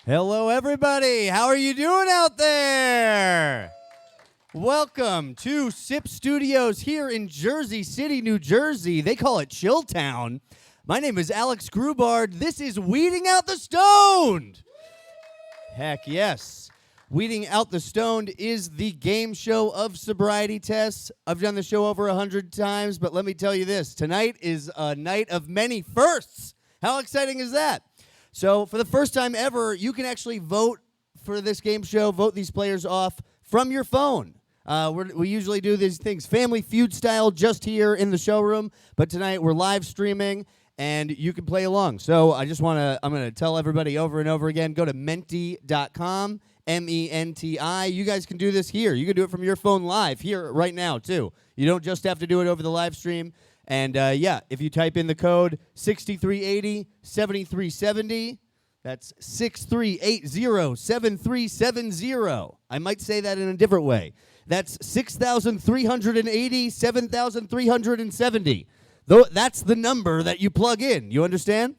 Hello, everybody. How are you doing out there? Welcome to SIP Studios here in Jersey City, New Jersey. They call it Chilltown. My name is Alex Grubard. This is Weeding Out the Stoned. Heck yes. Weeding Out the Stoned is the game show of sobriety tests. I've done the show over 100 times, but let me tell you this. Tonight is a night of many firsts. How exciting is that? So for the first time ever, you can actually vote for this game show, vote these players off from your phone. We usually do these things Family Feud style just here in the showroom, but tonight we're live streaming, and you can play along. So I'm going to tell everybody over and over again, go to menti.com, M-E-N-T-I. You guys can do this here. You can do it from your phone live here right now, too. You don't just have to do it over the live stream. And, if you type in the code 6380-7370, that's 6380-7370. I might say that in a different way. That's 6,380-7,370. That's the number that you plug in. You understand?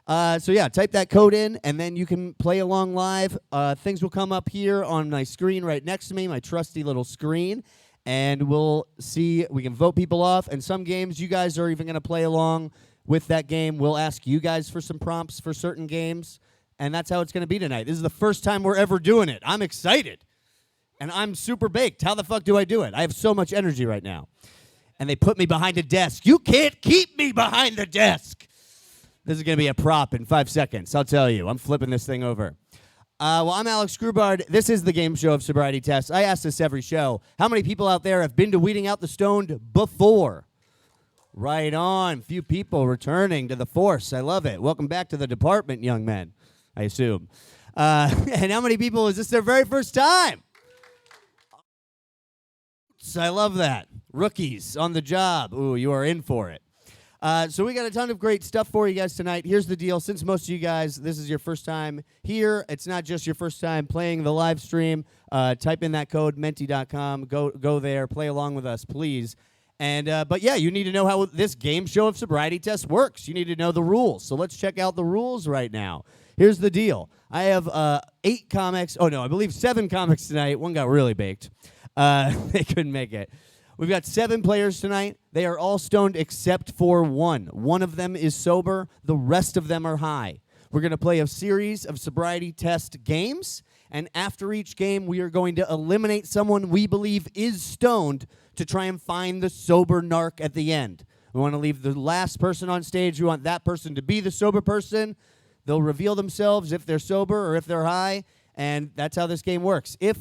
Type that code in, and then you can play along live. Things will come up here on my screen right next to me, my trusty little screen. And we'll see, we can vote people off. And some games, you guys are even going to play along with that game. We'll ask you guys for some prompts for certain games. And that's how it's going to be tonight. This is the first time we're ever doing it. I'm excited. And I'm super baked. How the fuck do I do it? I have so much energy right now. And they put me behind a desk. You can't keep me behind the desk. This is going to be a prop in 5 seconds. I'll tell you. I'm flipping this thing over. I'm Alex Grubard. This is the game show of sobriety tests. I ask this every show. How many people out there have been to Weeding Out the Stoned before? Right on. Few people returning to the force. I love it. Welcome back to the department, young men, I assume. And how many people, is this their very first time? I love that. Rookies on the job. Ooh, you are in for it. So we got a ton of great stuff for you guys tonight. Here's the deal. Since most of you guys, this is your first time here, it's not just your first time playing the live stream. Type in that code, menti.com. Go there. Play along with us, please. And you need to know how this game show of sobriety test works. You need to know the rules. So let's check out the rules right now. Here's the deal. I have 8 comics. Oh, no, I believe 7 comics tonight. One got really baked. They couldn't make it. We've got 7 players tonight. They are all stoned except for one. One of them is sober. The rest of them are high. We're going to play a series of sobriety test games, and after each game, we are going to eliminate someone we believe is stoned to try and find the sober narc at the end. We want to leave the last person on stage. We want that person to be the sober person. They'll reveal themselves if they're sober or if they're high. And that's how this game works. If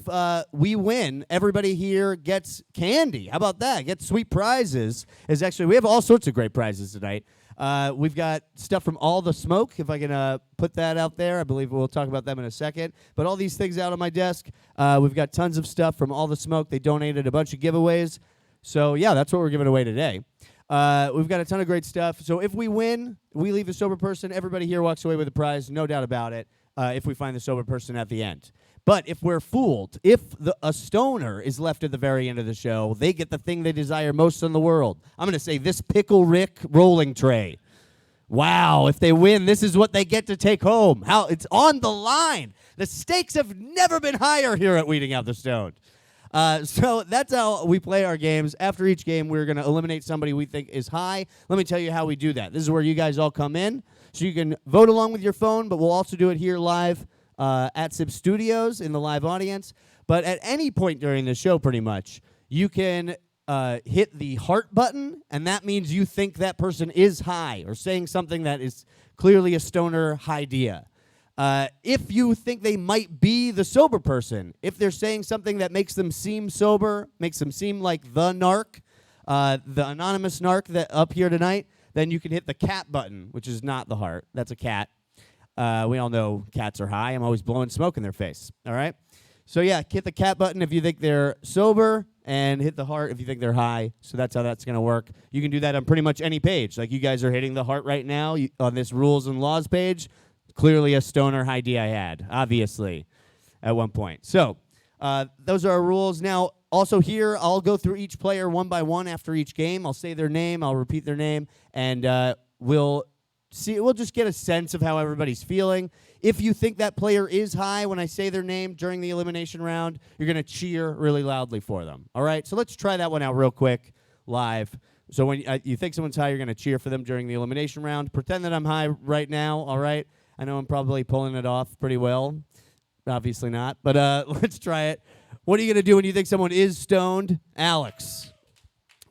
we win, everybody here gets candy. How about that? Get sweet prizes. We have all sorts of great prizes tonight. We've got stuff from All the Smoke, if I can put that out there. I believe we'll talk about them in a second. But all these things out on my desk. We've got tons of stuff from All the Smoke. They donated a bunch of giveaways. So, yeah, that's what we're giving away today. We've got a ton of great stuff. So if we win, we leave the sober person. Everybody here walks away with a prize, no doubt about it. If we find the sober person at the end. But if we're fooled, if a stoner is left at the very end of the show, they get the thing they desire most in the world. I'm going to say this Pickle Rick rolling tray. Wow, if they win, this is what they get to take home. It's on the line. The stakes have never been higher here at Weeding Out the Stoned. So that's how we play our games. After each game, we're going to eliminate somebody we think is high. Let me tell you how we do that. This is where you guys all come in. So you can vote along with your phone, but we'll also do it here live at SIP Studios in the live audience. But at any point during the show, pretty much, you can hit the heart button, and that means you think that person is high or saying something that is clearly a stoner idea. If you think they might be the sober person, if they're saying something that makes them seem sober, makes them seem like the narc, the anonymous narc that up here tonight, then you can hit the cat button, which is not the heart. That's a cat. We all know cats are high. I'm always blowing smoke in their face, all right? So, yeah, hit the cat button if you think they're sober, and hit the heart if you think they're high. So that's how that's going to work. You can do that on pretty much any page. Like you guys are hitting the heart right now on this rules and laws page. Clearly a stoner idea I had, obviously, at one point. So those are our rules. Now, also here, I'll go through each player one by one after each game. I'll say their name, I'll repeat their name, and we'll just get a sense of how everybody's feeling. If you think that player is high when I say their name during the elimination round, you're going to cheer really loudly for them. All right? So let's try that one out real quick, live. So when you think someone's high, you're going to cheer for them during the elimination round. Pretend that I'm high right now, all right? I know I'm probably pulling it off pretty well. Obviously not, but let's try it. What are you going to do when you think someone is stoned? Alex.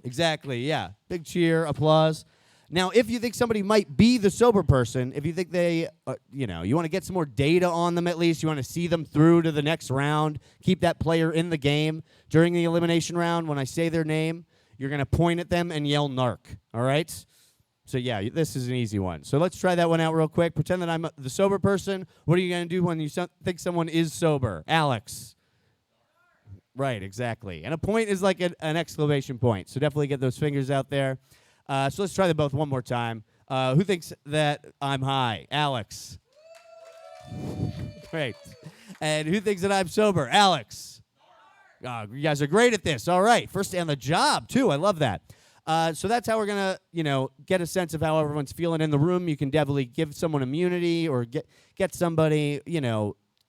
Exactly, yeah. Big cheer, applause. Now, if you think somebody might be the sober person, if you think they, you want to get some more data on them at least, you want to see them through to the next round, keep that player in the game during the elimination round, when I say their name, you're going to point at them and yell narc, all right? So, yeah, this is an easy one. So let's try that one out real quick. Pretend that I'm the sober person. What are you going to do when you think someone is sober? Alex. Right, exactly. And a point is like an exclamation point. So definitely get those fingers out there. So let's try them both one more time. Who thinks that I'm high? Alex. Great. And who thinks that I'm sober? Alex. You guys are great at this. All right. First day on the job, too. I love that. So that's how we're going to, get a sense of how everyone's feeling in the room. You can definitely give someone immunity or get somebody,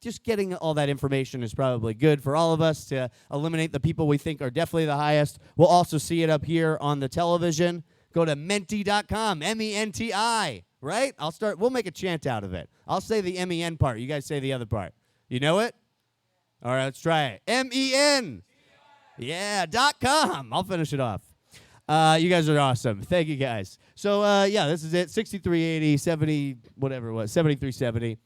just getting all that information is probably good for all of us to eliminate the people we think are definitely the highest. We'll also see it up here on the television. Go to menti.com, MENTI, right? We'll make a chant out of it. I'll say the MEN part. You guys say the other part. You know it? All right, let's try it. MEN. Yeah, .com. I'll finish it off. You guys are awesome. Thank you, guys. So, this is it. 6380, 70, whatever it was, 7370.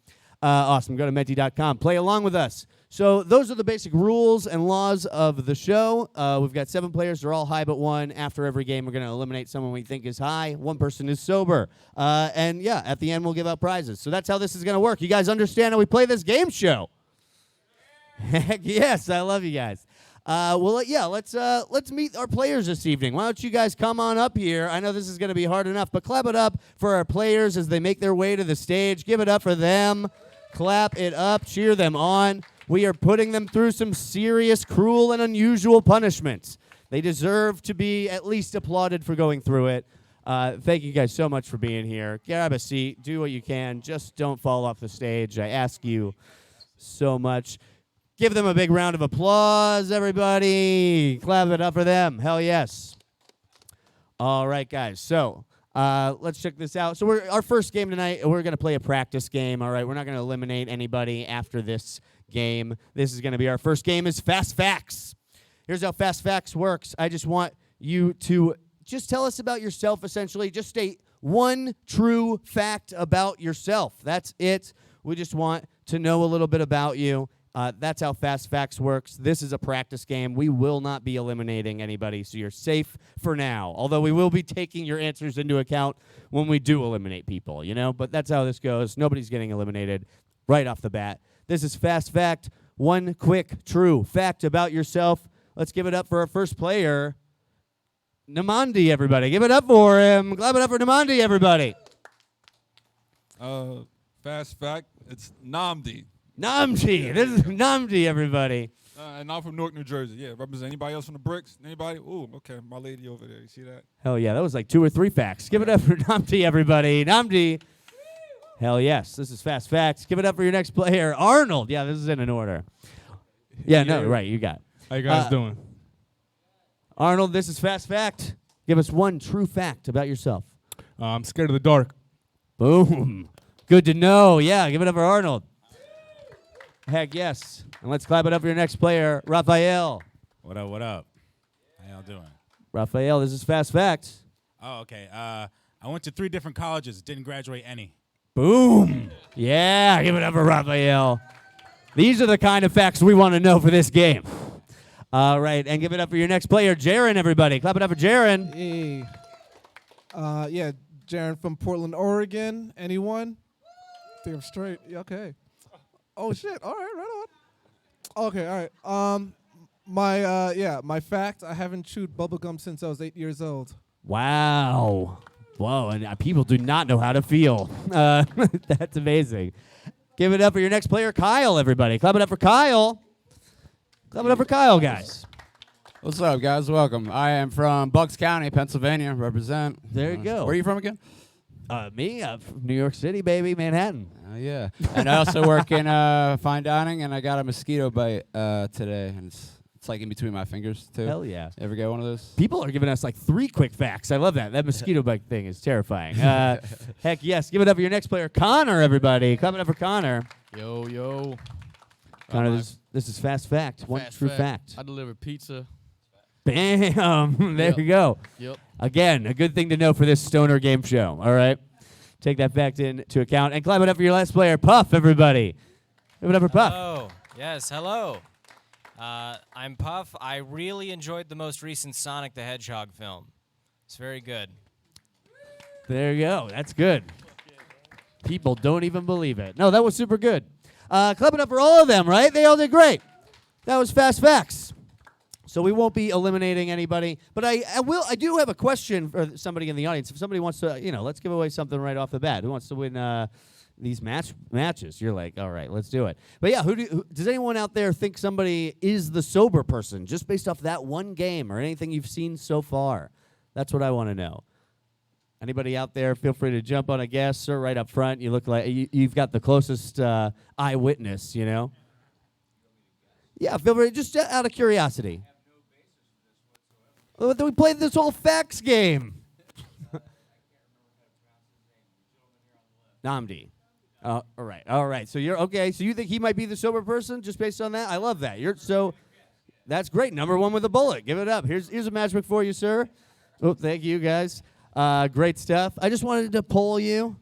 Awesome. Go to menti.com. Play along with us. So those are the basic rules and laws of the show. We've got 7 players. They're all high but one. After every game, we're going to eliminate someone we think is high. One person is sober. At the end, we'll give out prizes. So that's how this is going to work. You guys understand how we play this game show? Heck yes. I love you guys. Let's meet our players this evening. Why don't you guys come on up here? I know this is going to be hard enough, but clap it up for our players as they make their way to the stage. Give it up for them. Clap it up. Cheer them on. We are putting them through some serious, cruel, and unusual punishments. They deserve to be at least applauded for going through it. Thank you guys so much for being here. Grab a seat. Do what you can. Just don't fall off the stage. I ask you so much. Give them a big round of applause, everybody. Clap it up for them. Hell yes. All right, guys. So let's check this out. So our first game tonight, we're going to play a practice game. All right, we're not going to eliminate anybody after this game. This is going to be our first game is Fast Facts. Here's how Fast Facts works. I just want you to just tell us about yourself, essentially. Just state one true fact about yourself. That's it. We just want to know a little bit about you. That's how Fast Facts works. This is a practice game. We will not be eliminating anybody, so you're safe for now. Although we will be taking your answers into account when we do eliminate people, But that's how this goes. Nobody's getting eliminated right off the bat. This is Fast Fact. One quick, true fact about yourself. Let's give it up for our first player, Nnamdi, everybody. Give it up for him. Clap it up for Nnamdi, everybody. Fast fact, it's Nnamdi. Nnamdi. This is Nnamdi, everybody. And I'm from Newark, New Jersey. Yeah, represent anybody else from the bricks? Anybody? Ooh, okay, my lady over there. You see that? Hell yeah, that was like 2 or 3 facts. Give it up for Nnamdi, everybody. Nnamdi. Hell yes, this is Fast Facts. Give it up for your next player, Arnold. Yeah, this is in an order. Yeah, no, right, you got it. How you guys doing? Arnold, this is Fast Fact. Give us one true fact about yourself. I'm scared of the dark. Boom. Good to know. Yeah, give it up for Arnold. Heck yes. And let's clap it up for your next player, Raphael. What up, what up? How y'all doing? Raphael, this is Fast Facts. Oh, okay. I went to 3 different colleges, didn't graduate any. Boom. Yeah, give it up for Raphael. These are the kind of facts we want to know for this game. All right, and give it up for your next player, Jaren, everybody. Clap it up for Jaren. Hey. Jaren from Portland, Oregon. Anyone? Think I'm straight. Yeah, okay. Oh, shit. All right, right on. Okay, all right. My fact, I haven't chewed bubblegum since I was 8 years old. Wow. Whoa, and people do not know how to feel. That's amazing. Give it up for your next player, Kyle, everybody. Clap it up for Kyle. Clap it up for Kyle, guys. What's up, guys? Welcome. I am from Bucks County, Pennsylvania. Represent. There you go. Where are you from again? Me? New York City, baby, Manhattan. Oh, yeah. And I also work in fine dining, and I got a mosquito bite today, and it's like in between my fingers, too. Hell yeah. Ever get one of those? People are giving us like 3 quick facts. I love that. That mosquito bite thing is terrifying. Heck yes. Give it up for your next player, Connor, everybody. Coming up for Connor. Yo. Connor, this is fast fact. One Fast true fact. I deliver pizza. Bam. There Yep. you go. Yep. Again, a good thing to know for this stoner game show. All right. Take that fact into account. And clap it up for your last player, Puff, everybody. Give it up for Puff. Hello. Yes, hello. I'm Puff. I really enjoyed the most recent Sonic the Hedgehog film. It's very good. There you go. That's good. People don't even believe it. No, that was super good. Clap it up for all of them, right? They all did great. That was fast facts. So we won't be eliminating anybody, but I do have a question for somebody in the audience. If somebody wants to, let's give away something right off the bat. Who wants to win these matches? You're like, all right, let's do it. But yeah, does anyone out there think somebody is the sober person just based off that one game or anything you've seen so far? That's what I want to know. Anybody out there, feel free to jump on a guess. Sir, right up front. You look like you've got the closest eyewitness, Yeah, feel free, just out of curiosity. We played this whole facts game. Nnamdi. All right. So you're okay. So you think he might be the sober person just based on that? I love that. That's great. Number 1 with a bullet. Give it up. Here's a matchbook for you, sir. Oh, thank you guys. Great stuff. I just wanted to poll you.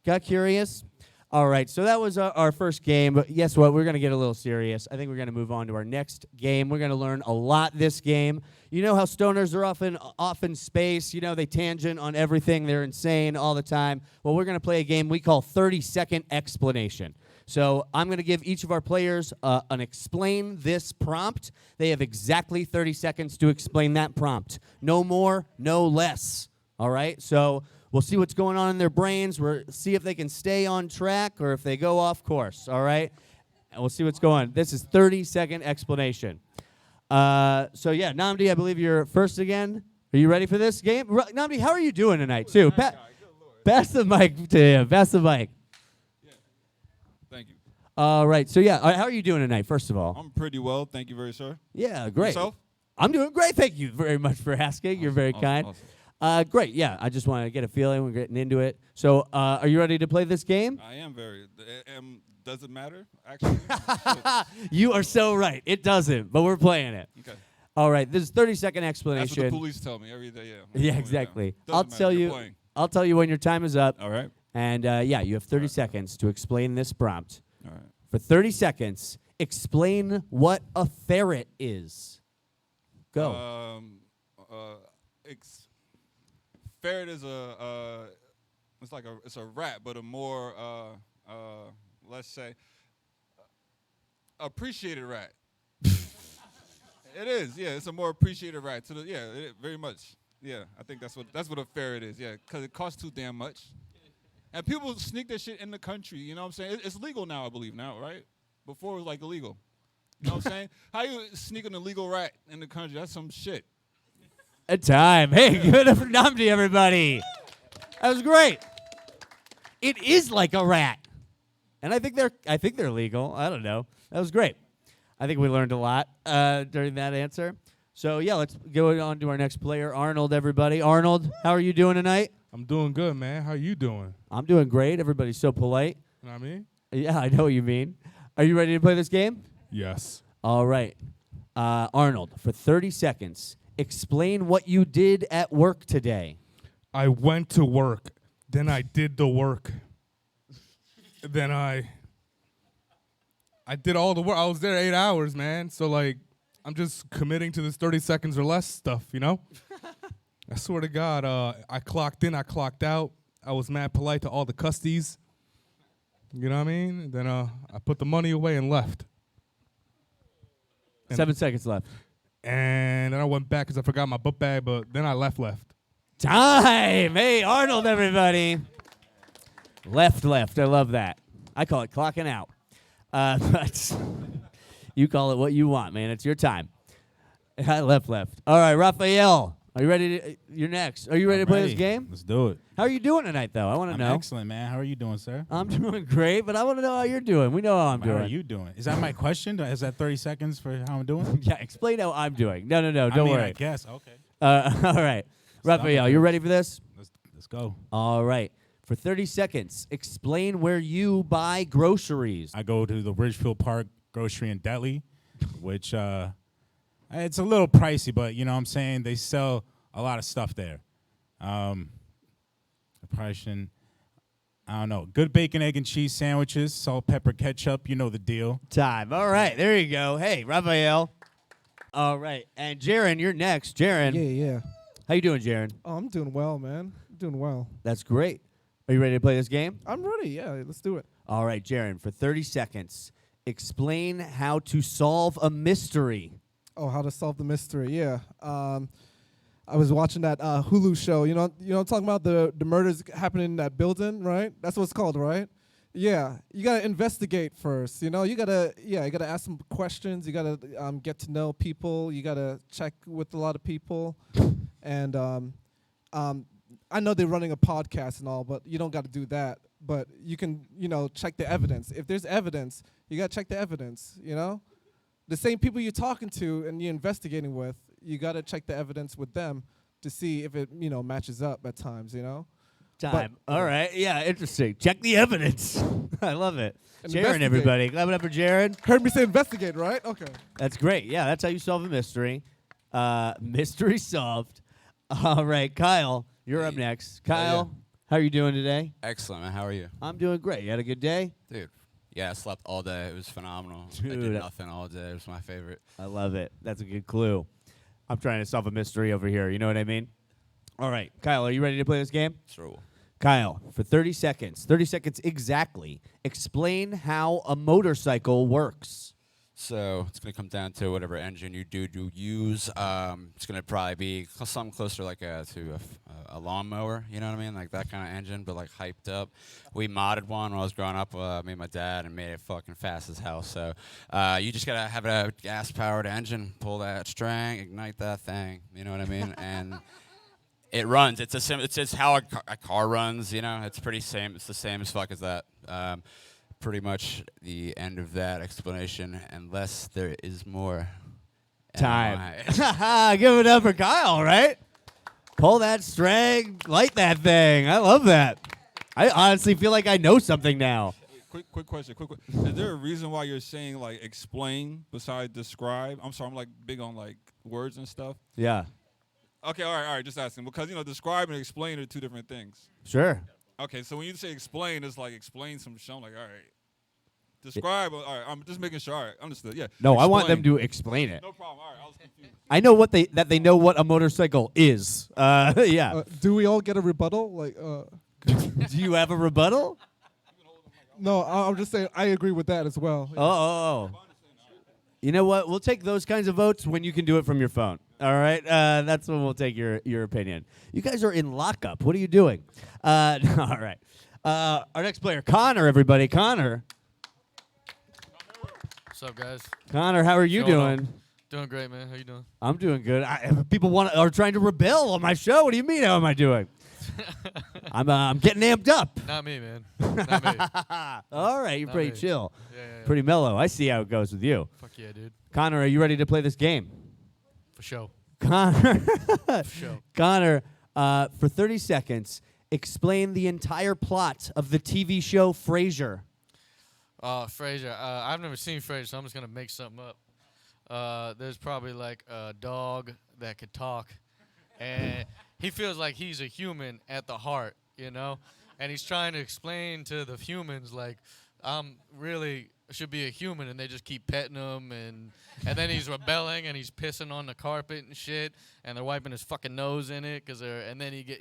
Got curious. All right, so that was our first game, but guess what? We're going to get a little serious. I think we're going to move on to our next game. We're going to learn a lot this game. You know how stoners are often off in space. They tangent on everything. They're insane all the time. Well, we're going to play a game we call 30-second explanation. So I'm going to give each of our players an explain this prompt. They have exactly 30 seconds to explain that prompt. No more, no less. All right, so we'll see what's going on in their brains. We'll see if they can stay on track or if they go off course, all right? And we'll see what's going on. This is 30-second explanation. So, yeah, Nnamdi, I believe you're first again. Are you ready for this game? Nnamdi, how are you doing tonight, too? Pass the mic to him. Pass the mic. Yeah. Thank you. All right, so, yeah, how are you doing tonight, first of all? I'm pretty well. Thank you very much. Yeah, great. Yourself? I'm doing great. Thank you very much for asking. You're very kind. Awesome. Great, yeah. I just wanted to get a feeling. We're getting into it. So, are you ready to play this game? I am very. Does it matter, actually? You are so right. It doesn't, but we're playing it. Okay. All right, this is 30-second That's explanation. what the police tell me every day, yeah. Yeah, exactly. Doesn't matter, you're playing. I'll tell you when your time is up. All right. And, yeah, you have 30 seconds to explain this prompt. All right. For 30 seconds, explain what a ferret is. Go. Ferret is it's a rat, but a more let's say appreciated rat. It is, yeah. It's a more appreciated rat. Very much. Yeah, I think that's what a ferret is. Yeah, because it costs too damn much, and people sneak that shit in the country. You know what I'm saying? It's legal now, I believe now, right? Before it was like illegal. You know what I'm saying? How you sneak an illegal rat in the country? That's some shit. A time. Hey, give it up for Nnamdi, everybody. That was great. It is like a rat. And I think they're legal. I don't know. That was great. I think we learned a lot during that answer. So, yeah, let's go on to our next player, Arnold, everybody. Arnold, how are you doing tonight? I'm doing good, man. How you doing? I'm doing great. Everybody's so polite. You know what I mean? Yeah, I know what you mean. Are you ready to play this game? Yes. All right. Arnold, for 30 seconds, explain what you did at work today. I went to work. Then I did the work. Then I did all the work. I was there 8 hours, man. So, like, I'm just committing to this 30 seconds or less stuff, you know? I swear to God, I clocked in, I clocked out. I was mad polite to all the custies. You know what I mean? Then I put the money away and left. And 7 seconds left. And then I went back because I forgot my book bag, but then I left. Time! Hey, Arnold, everybody. Left. I love that. I call it clocking out. But you call it what you want, man. It's your time. I left. All right, Raphael. Are you ready? You're next. Are you ready I'm to play ready. this game? Let's do it. How are you doing tonight, though? I want to I'm know. excellent, man. How are you doing, sir? I'm doing great, but I want to know how you're doing. We know how I'm How doing. are you doing? Is that my question? Is that 30 seconds for how I'm doing? Yeah, explain how I'm doing. No, don't I mean, worry. I guess. Okay. All right. Raphael, you ready for this? Let's go. All right. For 30 seconds, explain where you buy groceries. I go to the Ridgefield Park Grocery and Deli, which it's a little pricey, but you know what I'm saying? They sell a lot of stuff there. The price, I don't know. Good bacon, egg, and cheese sandwiches, salt, pepper, ketchup. You know the deal. Time. All right. There you go. Hey, Raphael. All right. And Jaren, you're next. Jaren. Yeah. How you doing, Jaren? Oh, I'm doing well, man. I'm doing well. That's great. Are you ready to play this game? I'm ready. Yeah, let's do it. All right, Jaren, for 30 seconds, explain how to solve a mystery. Oh, how to solve the mystery? Yeah. I was watching that Hulu show. You know, I'm talking about the murders happening in that building, right? That's what it's called, right? Yeah. You gotta investigate first. You know, you gotta ask some questions. You gotta get to know people. You gotta check with a lot of people, and I know they're running a podcast and all, but you don't got to do that. But you can, check the evidence. If there's evidence, you got to check the evidence, The same people you're talking to and you're investigating with, you got to check the evidence with them to see if it, matches up at times, Time. All right. Yeah, interesting. Check the evidence. I love it. Jaren, Investigate. everybody. Clap it up for Jaren. Heard me say investigate, right? Okay. That's great. Yeah, that's how you solve a mystery. Mystery solved. All right, Kyle, you're up next. Kyle, how are you doing today? Excellent, man. How are you? I'm doing great. You had a good day? Dude. Yeah, I slept all day. It was phenomenal. I Dude. did nothing all day. It was my favorite. I love it. That's a good clue. I'm trying to solve a mystery over here. You know what I mean? All right, Kyle, are you ready to play this game? Sure. Kyle, for 30 seconds exactly, explain how a motorcycle works. So it's going to come down to whatever engine you use. It's going to probably be something closer like to a lawnmower, you know what I mean? Like that kind of engine, but like hyped up. We modded one when I was growing up, me and my dad, and made it fucking fast as hell. So you just got to have a gas-powered engine, pull that string, ignite that thing, you know what I mean? And it runs. It's how a car runs, you know? It's It's the same as fuck as that. Pretty much the end of that explanation, unless there is more. Time. Give it up for Kyle, right? Pull that string, light that thing. I love that. I honestly feel like I know something now. Quick question. Is there a reason why you're saying like explain besides describe? I'm sorry, I'm like big on like words and stuff. Yeah. Okay, all right, just asking because describe and explain are two different things. Sure. Okay, so when you say explain, it's like explain some shit. I'm like, all right. Describe, all right, I'm just making sure. All right, understood, yeah. No, I want them Explain. to explain it. No problem, all right, I was confused. I know that they know what a motorcycle is. Yeah. Do we all get a rebuttal? Like, Do you have a rebuttal? no, I'm just saying I agree with that as well. Oh. You know what? We'll take those kinds of votes when you can do it from your phone. All right? That's when we'll take your opinion. You guys are in lockup. What are you doing? All right. Our next player, Connor, everybody. Connor. What's up, guys? Connor, how are you What's going doing? Doing great, man. How you doing? I'm doing good. People are trying to rebel on my show. What do you mean? How am I doing? I'm getting amped up. Not me, man. Not me. All right, you're Not pretty me. chill, Yeah. pretty mellow. I see how it goes with you. Fuck yeah, dude. Connor, are you ready to play this game? For sure. Connor, For sure. Connor, for 30 seconds, explain the entire plot of the TV show Frasier. Frasier. I've never seen Frasier, so I'm just gonna make something up. There's probably like a dog that could talk, and he feels like he's a human at the heart, you know, and he's trying to explain to the humans like I'm really should be a human, and they just keep petting him, and then he's rebelling and he's pissing on the carpet and shit, and they're wiping his fucking nose in it and then he get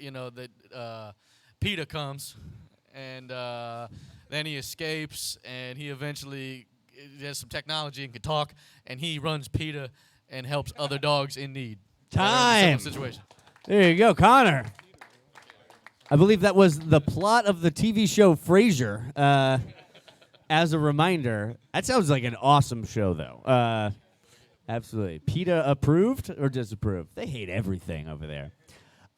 PETA comes, and then he escapes, and he eventually has some technology and can talk, and he runs PETA and helps other dogs in need. Time. Situation. There you go, Connor. I believe that was the plot of the TV show Frasier. As a reminder, that sounds like an awesome show, though. Absolutely. PETA approved or disapproved? They hate everything over there.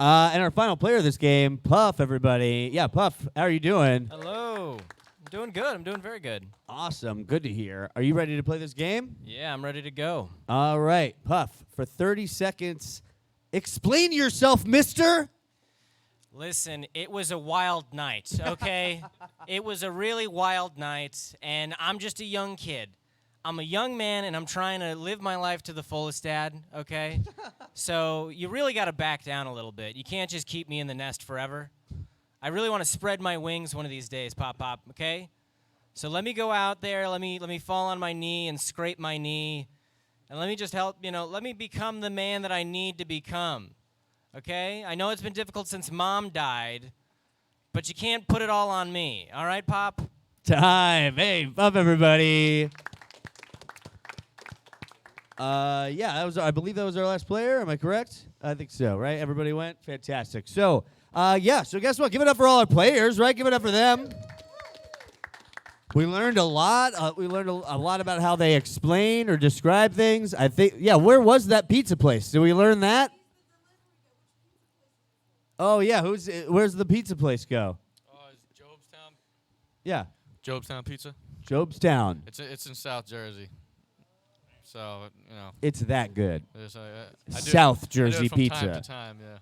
And our final player of this game, Puff, everybody. Yeah, Puff, how are you doing? Hello. I'm doing good. I'm doing very good. Awesome. Good to hear. Are you ready to play this game? Yeah, I'm ready to go. All right. Puff, for 30 seconds, explain yourself, mister. Listen, it was a wild night, okay? It was a really wild night, and I'm just a young kid. I'm a young man, and I'm trying to live my life to the fullest, Dad, okay? So you really got to back down a little bit. You can't just keep me in the nest forever. I really want to spread my wings one of these days, Pop, okay? So let me go out there, let me fall on my knee and scrape my knee, and let me just help, let me become the man that I need to become. Okay? I know it's been difficult since Mom died, but you can't put it all on me. All right, Pop? Time. Hey, Puff, everybody. I believe that was our last player. Am I correct? I think so, right? Everybody went? Fantastic. So, so guess what? Give it up for all our players, right? Give it up for them. We learned a lot. We learned a lot about how they explain or describe things. I think, where was that pizza place? Did we learn that? Oh, yeah. Where's the pizza place go? It's Jobstown. Yeah. Jobstown Pizza. Jobstown. It's in South Jersey. So, It's that good. I do South it Jersey from pizza. time to time, yeah.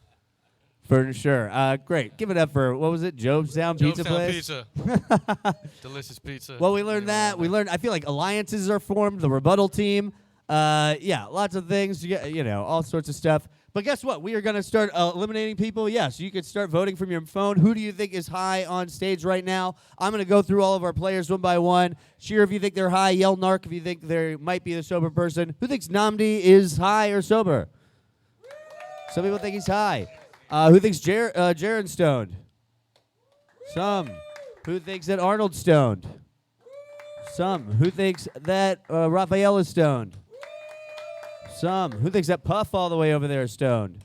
For sure. Great. Give it up for, what was it? Jobstown Pizza Place? Pizza. Delicious pizza. Well, we learned that. I feel like alliances are formed, the rebuttal team. Lots of things, all sorts of stuff. But guess what? We are going to start eliminating people. Yes, you could start voting from your phone. Who do you think is high on stage right now? I'm going to go through all of our players one by one. Cheer if you think they're high. Yell narc if you think they might be the sober person. Who thinks Nnamdi is high or sober? Some people think he's high. Who thinks Jaren's stoned? Some. Who thinks that Arnold's stoned? Some. Who thinks that Raphael is stoned? Some. Who thinks that Puff all the way over there is stoned?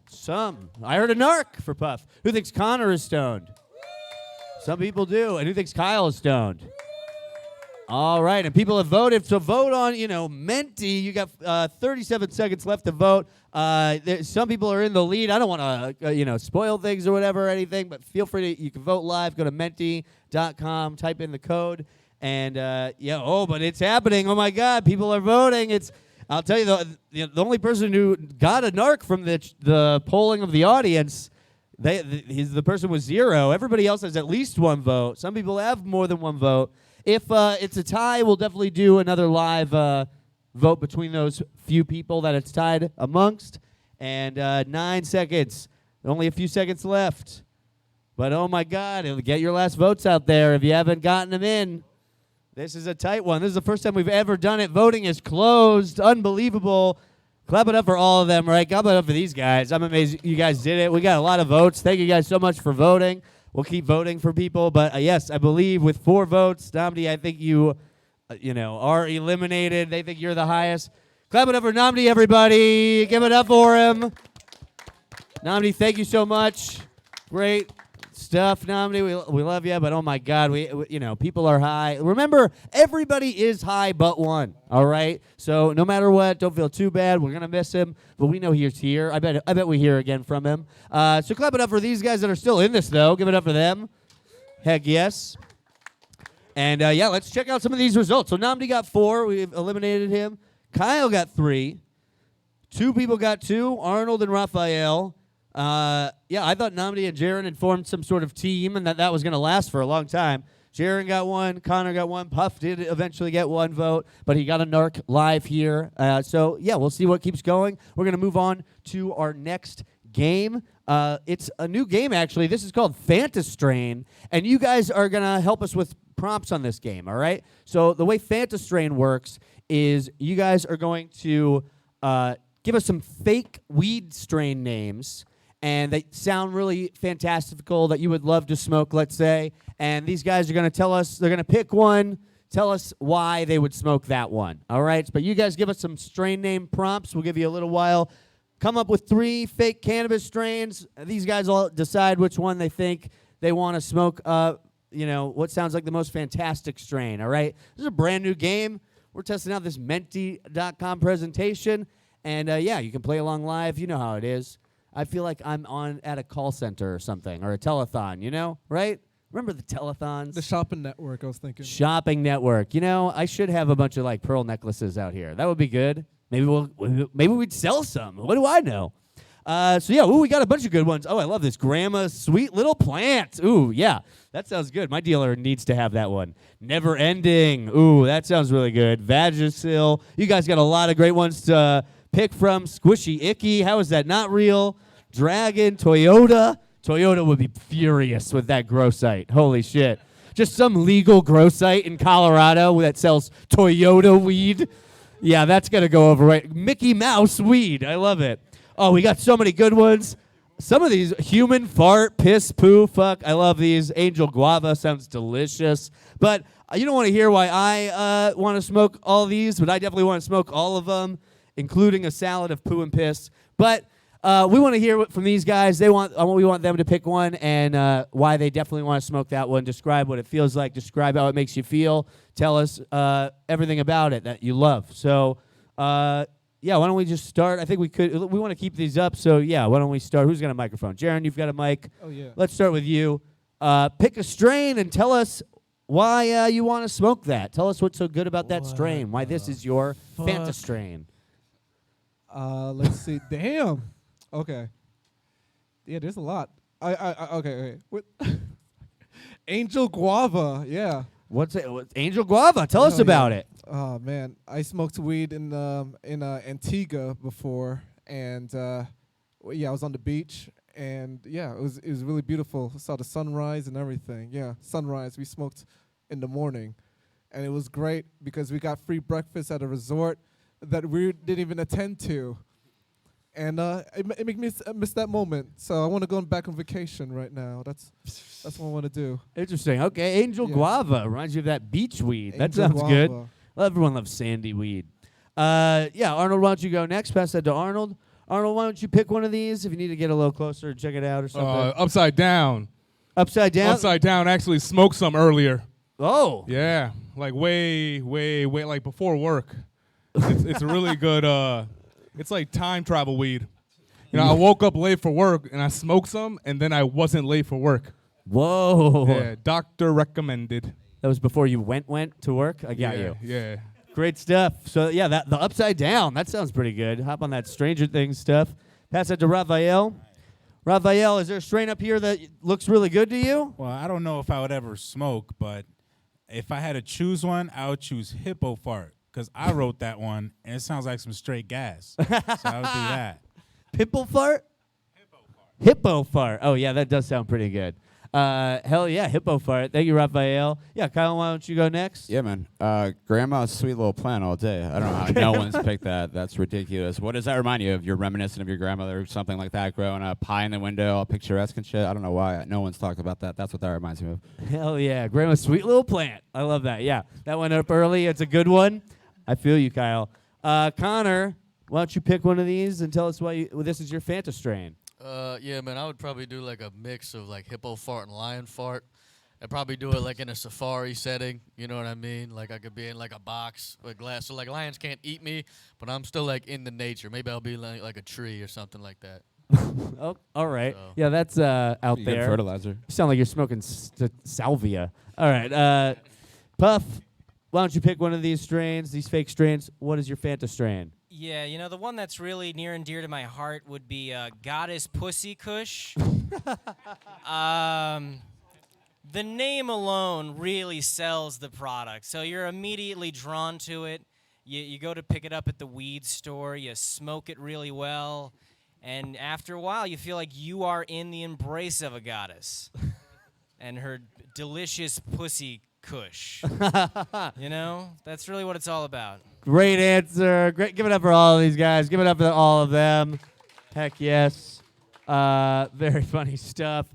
Some. I heard a narc for Puff. Who thinks Connor is stoned? Some people do. And who thinks Kyle is stoned? All right. And people have voted. So vote on, Menti. You got 37 seconds left to vote. Some people are in the lead. I don't want to, spoil things or whatever or anything, but feel free to, you can vote live. Go to menti.com, type in the code. And, but it's happening. Oh, my God. People are voting. I'll tell you, the only person who got a narc from the polling of the audience, the person was 0. Everybody else has at least 1 vote. Some people have more than 1 vote. If it's a tie, we'll definitely do another live vote between those few people that it's tied amongst. And 9 seconds. Only a few seconds left. But, oh, my God, get your last votes out there if you haven't gotten them in. This is a tight one. This is the first time we've ever done it. Voting is closed. Unbelievable. Clap it up for all of them, right? Clap it up for these guys. I'm amazed you guys did it. We got a lot of votes. Thank you guys so much for voting. We'll keep voting for people. But, yes, I believe with 4 votes, Nnamdi, I think you, are eliminated. They think you're the highest. Clap it up for Nnamdi, everybody. Give it up for him. Nnamdi, thank you so much. Great stuff, Nnamdi. We love you, but oh my God, we people are high. Remember, everybody is high but one. All right. So no matter what, don't feel too bad. We're gonna miss him, but we know he's here. I bet we hear again from him. So clap it up for these guys that are still in this, though. Give it up for them. Heck yes. And let's check out some of these results. So Nnamdi got 4. We've eliminated him. Kyle got 3. 2 people got 2. Arnold and Raphael. I thought Nnamdi and Jaren had formed some sort of team and that was going to last for a long time. Jaren got 1. Connor got 1. Puff did eventually get 1 vote, but he got a narc live here. We'll see what keeps going. We're going to move on to our next game. It's a new game, actually. This is called Fantastrain, and you guys are going to help us with prompts on this game, all right? So the way Fantastrain works is you guys are going to give us some fake weed strain names, and they sound really fantastical that you would love to smoke, let's say. And these guys are going to tell us, they're going to pick one, tell us why they would smoke that one, all right? But you guys give us some strain name prompts. We'll give you a little while. Come up with 3 fake cannabis strains. These guys all decide which one they think they want to smoke, what sounds like the most fantastic strain, all right? This is a brand new game. We're testing out this Menti.com presentation. And, yeah, you can play along live. You know how it is. I feel like I'm on at a call center or something, or a telethon, you know, right? Remember the telethons? The shopping network, I was thinking. Shopping network. You know, I should have a bunch of, like, pearl necklaces out here. That would be good. Maybe we'd sell some. What do I know? So, yeah, we got a bunch of good ones. Oh, I love this. Grandma's Sweet Little Plant. Ooh, yeah, that sounds good. My dealer needs to have that one. Never Ending. Ooh, that sounds really good. Vagisil. You guys got a lot of great ones to pick from. Squishy Icky. How is that not real? Dragon. Toyota. Toyota would be furious with that grow site. Holy shit. Just some legal grow site in Colorado that sells Toyota weed. Yeah, that's going to go over right. Mickey Mouse weed. I love it. Oh, we got so many good ones. Some of these, human fart, piss, poo, fuck. I love these. Angel guava sounds delicious. But you don't want to hear why I want to smoke all these, but I definitely want to smoke all of them, including a salad of poo and piss. But we want to hear from these guys. We want them to pick one and why they definitely want to smoke that one. Describe what it feels like. Describe how it makes you feel. Tell us everything about it that you love. So, yeah, why don't we just start? I think we want to keep these up. So, yeah, why don't we start? Who's got a microphone? Jaren, you've got a mic. Oh, yeah. Let's start with you. Pick a strain and tell us why you want to smoke that. Tell us what's so good about that strain. Why this is your Fanta strain. Let's see. Damn. Okay. Yeah, there's a lot. Okay. What? Angel guava. Yeah. What's Angel guava? Tell us about it. Oh man, I smoked weed in Antigua before, and yeah, I was on the beach, and yeah, it was really beautiful. I saw the sunrise and everything. Yeah, sunrise. We smoked in the morning, and it was great because we got free breakfast at a resort that we didn't even attend to. And it made me miss that moment. So I want to go back on vacation right now. That's what I want to do. Interesting. Okay, Angel guava reminds you of that beach weed. That Angel sounds guava. good. Well, everyone loves sandy weed. Yeah, Arnold, why don't you go next? Pass that to Arnold. Arnold, why don't you pick one of these if you need to get a little closer, check it out or something. Upside down. Upside down? Upside down actually smoked some earlier. Oh. Yeah, like way, like before work. It's a really good, it's like time travel weed. You know, I woke up late for work and I smoked some and then I wasn't late for work. Whoa. Yeah, doctor recommended. That was before you went to work? I got you. Yeah. Great stuff. So, yeah, the upside down, that sounds pretty good. Hop on that Stranger Things stuff. Pass that to Raphael. Raphael, is there a strain up here that looks really good to you? Well, I don't know if I would ever smoke, but if I had to choose one, I would choose Hippo Fart because I wrote that one, and it sounds like some straight gas. So I would do that. Pimple fart? Hippo fart. Oh, yeah, that does sound pretty good. Hell yeah, hippo fart. Thank you, Raphael. Yeah, Kyle, why don't you go next? Yeah, man. Grandma's Sweet Little Plant all day. I don't know how no one's picked that. That's ridiculous. What does that remind you of? You're reminiscent of your grandmother or something like that growing up, pie in the window, all picturesque and shit. I don't know why no one's talked about that. That's what that reminds me of. Hell yeah, Grandma's Sweet Little Plant. I love that. Yeah, that went up early. It's a good one. I feel you, Kyle. Connor, why don't you pick one of these and tell us why this is your Fanta strain? Yeah, man, I would probably do like a mix of like hippo fart and lion fart. I'd probably do it like in a safari setting, you know what I mean? Like I could be in like a box with glass. So like lions can't eat me, but I'm still like in the nature. Maybe I'll be like a tree or something like that. Oh, all right. So. Yeah, that's out You there. get fertilizer. You sound like you're smoking salvia. All right. Puff, why don't you pick one of these strains, these fake strains? What is your Fanta strain? Yeah, you know, the one that's really near and dear to my heart would be Goddess Pussy Kush. The name alone really sells the product, so you're immediately drawn to it. You go to pick it up at the weed store, you smoke it really well, and after a while you feel like you are in the embrace of a goddess and her delicious pussy kush. You know, that's really what it's all about. Great answer. Great. Give it up for all of these guys. Give it up for all of them. Heck yes. Very funny stuff.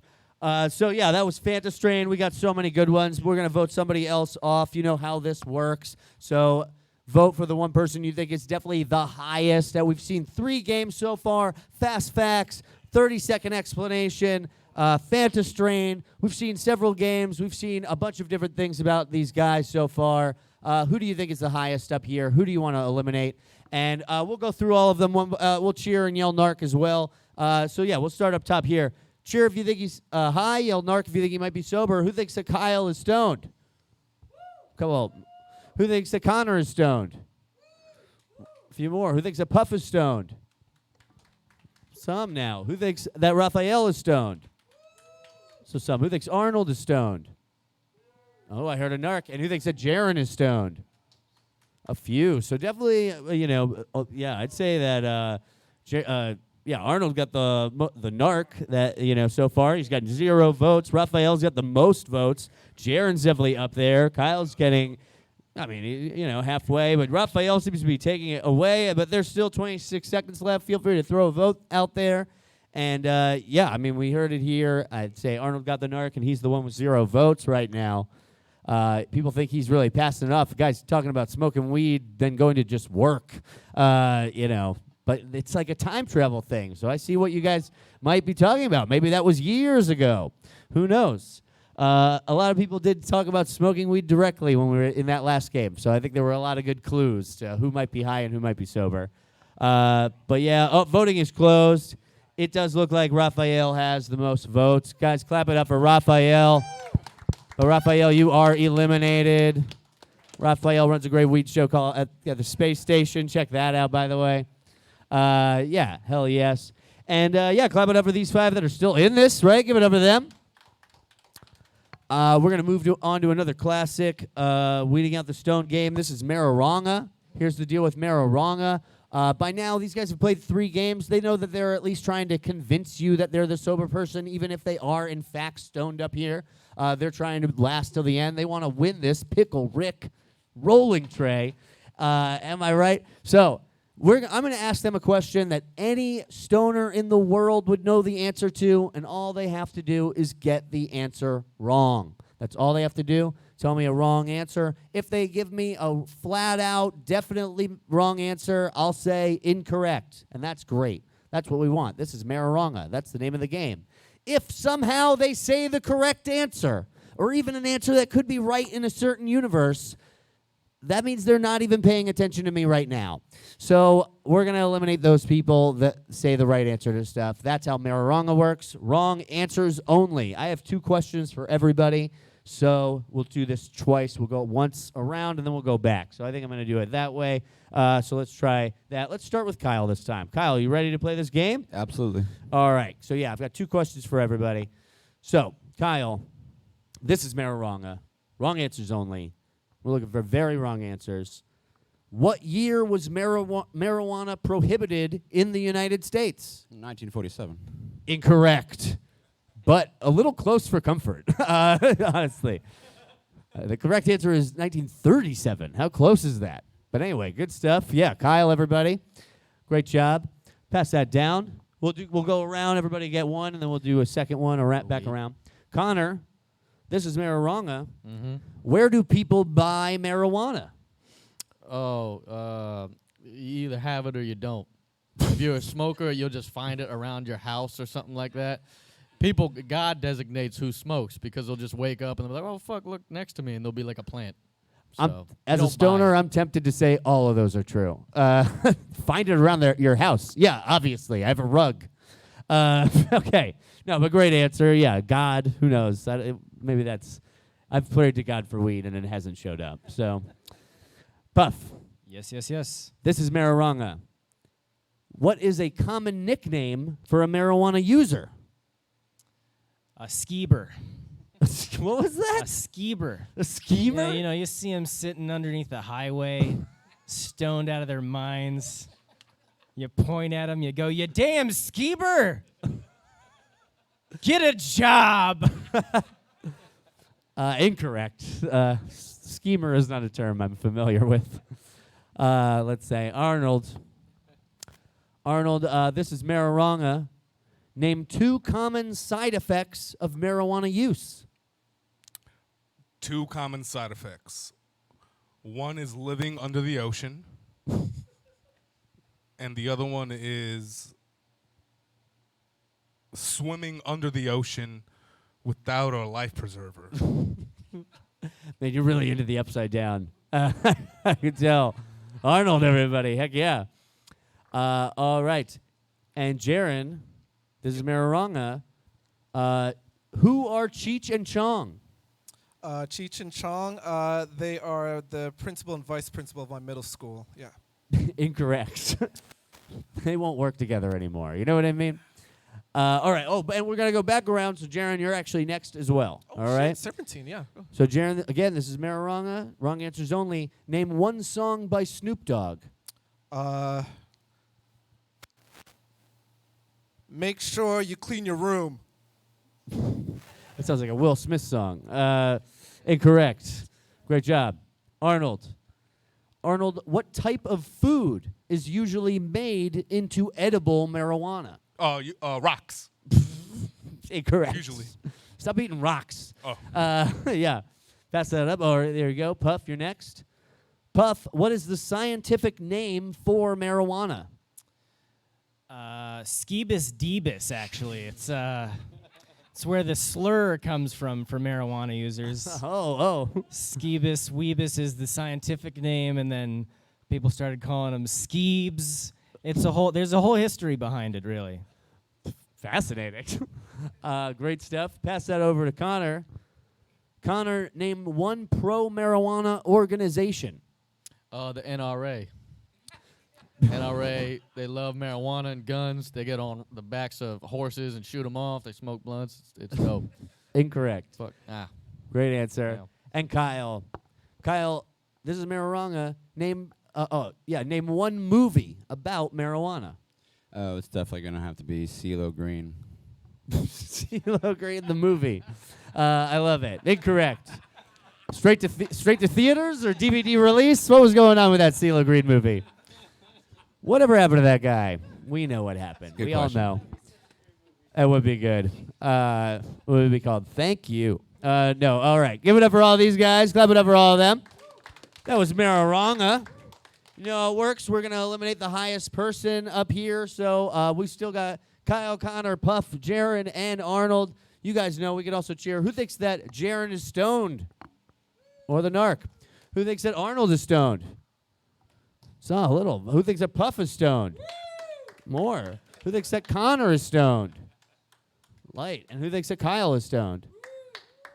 So, yeah, that was Fanta Strain. We got so many good ones. We're going to vote somebody else off. You know how this works. So vote for the one person you think is definitely the highest. That we've seen 3 games so far. Fast facts, 30-second explanation, Fanta Strain. We've seen several games. We've seen a bunch of different things about these guys so far. Who do you think is the highest up here? Who do you want to eliminate? And we'll go through all of them. We'll cheer and yell narc as well. So, yeah, we'll start up top here. Cheer if you think he's high. Yell narc if you think he might be sober. Who thinks that Kyle is stoned? Come on. Who thinks that Connor is stoned? A few more. Who thinks that Puff is stoned? Some now. Who thinks that Raphael is stoned? So some. Who thinks Arnold is stoned? Oh, I heard a narc. And who thinks that Jaren is stoned? A few. So definitely, I'd say that, Arnold got the narc that, so far. He's got 0 votes. Raphael's got the most votes. Jaren's definitely up there. Kyle's getting, halfway. But Raphael seems to be taking it away. But there's still 26 seconds left. Feel free to throw a vote out there. And, we heard it here. I'd say Arnold got the narc, and he's the one with 0 votes right now. People think he's really passing it off. The guy's talking about smoking weed, then going to just work, But it's like a time travel thing. So I see what you guys might be talking about. Maybe that was years ago. Who knows? A lot of people did talk about smoking weed directly when we were in that last game. So I think there were a lot of good clues to who might be high and who might be sober. Voting is closed. It does look like Raphael has the most votes. Guys, clap it up for Raphael. But Raphael, you are eliminated. Raphael runs a great weed show called at the Space Station. Check that out, by the way. Hell yes. And, clap it up for these 5 that are still in this, right? Give it up to them. We're going to move on to another classic, Weeding Out the Stone game. This is Marijuana. Here's the deal with Marijuana. By now, these guys have played 3 games. They know that they're at least trying to convince you that they're the sober person, even if they are, in fact, stoned up here. They're trying to last till the end. They want to win this Pickle Rick rolling tray. Am I right? So I'm going to ask them a question that any stoner in the world would know the answer to, and all they have to do is get the answer wrong. That's all they have to do. Tell me a wrong answer. If they give me a flat-out, definitely wrong answer, I'll say incorrect, and that's great. That's what we want. This is Marijuana. That's the name of the game. If somehow they say the correct answer, or even an answer that could be right in a certain universe, that means they're not even paying attention to me right now. So we're going to eliminate those people that say the right answer to stuff. That's how Marijuana works. Wrong answers only. I have 2 questions for everybody. So we'll do this twice. We'll go once around, and then we'll go back. So I think I'm going to do it that way. So let's try that. Let's start with Kyle this time. Kyle, you ready to play this game? Absolutely. All right. So, I've got 2 questions for everybody. So, Kyle, this is Marijuana. Wrong answers only. We're looking for very wrong answers. What year was marijuana prohibited in the United States? 1947. Incorrect. But a little close for comfort, honestly. The correct answer is 1937. How close is that? But anyway, good stuff. Yeah, Kyle, everybody. Great job. Pass that down. We'll go around. Everybody get one, and then we'll do a second one back around. Connor, this is marijuana. Mm-hmm. Where do people buy marijuana? You either have it or you don't. If you're a smoker, you'll just find it around your house or something like that. God designates who smokes because they'll just wake up and they'll be like, oh, fuck, look next to me, and there'll be like a plant. So as a stoner, I'm tempted to say all of those are true. Find it around your house. Yeah, obviously. I have a rug. Okay. No, but great answer. Yeah, God, who knows? Maybe that's... I've prayed to God for weed, and it hasn't showed up. So, Puff. Yes. This is marijuana. What is a common nickname for a marijuana user? A skeeber. What was that? A skeeber. A schemer? Yeah, you see them sitting underneath the highway, stoned out of their minds. You point at them, you go, you damn skeeber! Get a job! Incorrect. Schemer is not a term I'm familiar with. Let's say Arnold. This is marijuana. Name 2 common side effects of marijuana use. 2 common side effects. One is living under the ocean, and the other one is swimming under the ocean without a life preserver. Man, you're really into the upside down. I can tell. Arnold, everybody. Heck yeah. All right. And Jaren, this is Mararanga. Who are Cheech and Chong? Cheech and Chong, they are the principal and vice principal of my middle school. Yeah. Incorrect. They won't work together anymore. You know what I mean? All right. Oh, and we're going to go back around. So, Jaren, you're actually next as well. Oh, all shit, right? Serpentine, yeah. Oh. So, Jaren, again, this is Mararanga. Wrong answers only. Name one song by Snoop Dogg. Make sure you clean your room. That sounds like a Will Smith song. Incorrect. Great job. Arnold. Arnold, what type of food is usually made into edible marijuana? Rocks. Incorrect. Usually. Stop eating rocks. Oh. Yeah. Pass that up. All right, there you go. Puff, you're next. Puff, what is the scientific name for marijuana? Skeebus deebus, actually. It's where the slur comes from for marijuana users. Oh. Skeebus weebus is the scientific name, and then people started calling them skeebs. There's a whole history behind it, really. Fascinating. Great stuff. Pass that over to Connor. Connor, name one pro-marijuana organization. The NRA. NRA, they love marijuana and guns. They get on the backs of horses and shoot them off. They smoke blunts. It's dope. Incorrect. Fuck. Great answer. Yeah. And Kyle. Kyle, this is Mararanga. Name one movie about marijuana. Oh, it's definitely gonna have to be CeeLo Green. CeeLo Green, the movie. I love it. Incorrect. Straight to theaters or DVD release? What was going on with that CeeLo Green movie? Whatever happened to that guy? We know what happened. Good we question. all know. That would be good. What would it be called? Thank you. No, all right. Give it up for all these guys. Clap it up for all of them. That was Mararanga. You know how it works. We're going to eliminate the highest person up here. So we still got Kyle, Connor, Puff, Jaren, and Arnold. You guys know we could also cheer. Who thinks that Jaren is stoned? Or the narc? Who thinks that Arnold is stoned? Saw a little. Who thinks that Puff is stoned? More. Who thinks that Connor is stoned? Light. And who thinks that Kyle is stoned?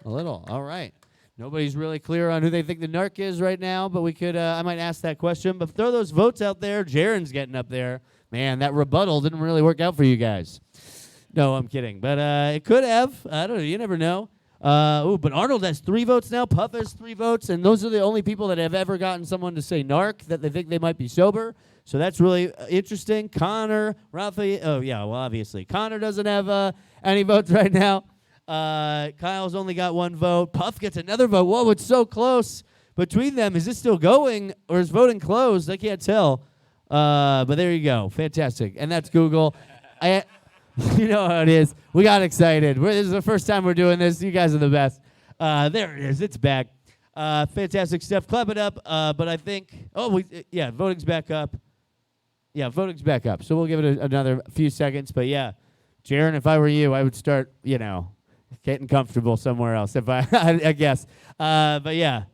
A little. All right. Nobody's really clear on who they think the narc is right now, but we could, I might ask that question. But throw those votes out there. Jaren's getting up there. Man, that rebuttal didn't really work out for you guys. No, I'm kidding. But it could have. I don't know. You never know. But Arnold has 3 votes now. Puff has 3 votes. And those are the only people that have ever gotten someone to say narc, that they think they might be sober. So that's really interesting. Connor, Raphael. Oh, yeah, well, obviously. Connor doesn't have any votes right now. Kyle's only got 1 vote. Puff gets another vote. Whoa, it's so close between them. Is this still going or is voting closed? I can't tell. But there you go. Fantastic. And that's Google. You know how it is. We got excited. This is the first time we're doing this. You guys are the best. There it is. It's back. Fantastic stuff. Clap it up. But I think, voting's back up. Yeah, voting's back up. So we'll give it another few seconds. But yeah, Jaren, if I were you, I would start, getting comfortable somewhere else. If I guess. But yeah,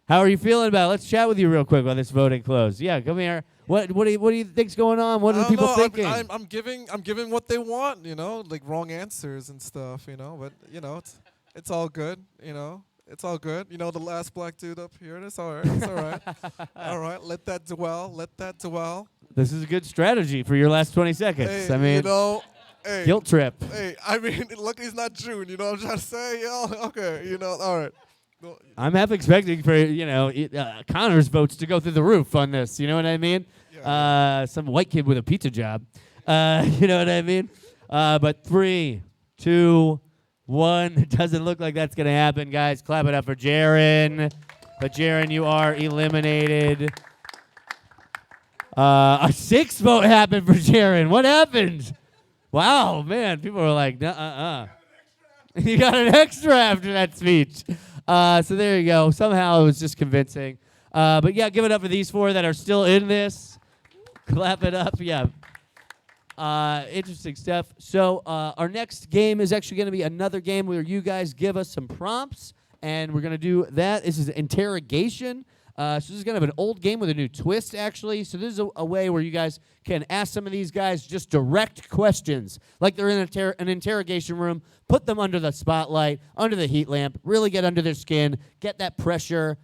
how are you feeling about it? Let's chat with you real quick while this voting closed. Yeah, come here. What do you think's going on? What are people thinking? I'm giving what they want, like wrong answers and stuff, but it's all good, It's all good. The last black dude up here, it's all right. It's all right. All right, let that dwell. This is a good strategy for your last 20 seconds. Hey, I mean, hey, guilt trip. Hey, I mean, look, he's not June, you know what I'm trying to say? Okay, all right. No, I'm half expecting for, Connor's votes to go through the roof on this. You know what I mean? Yeah. Some white kid with a pizza job. You know what I mean? But 3, 2, 1. It doesn't look like that's going to happen, guys. Clap it up for Jaren. But Jaren, you are eliminated. A 6 vote happened for Jaren. What happened? Wow, man. People were like, You got an extra after that speech. So there you go. Somehow it was just convincing. But yeah, give it up for these 4 that are still in this. Clap it up. Yeah. Interesting stuff. So our next game is actually going to be another game where you guys give us some prompts, and we're going to do that. This is Interrogation. So this is kind of an old game with a new twist, actually. So this is a way where you guys can ask some of these guys just direct questions, like they're in an interrogation room. Put them under the spotlight, under the heat lamp, really get under their skin, get that pressure,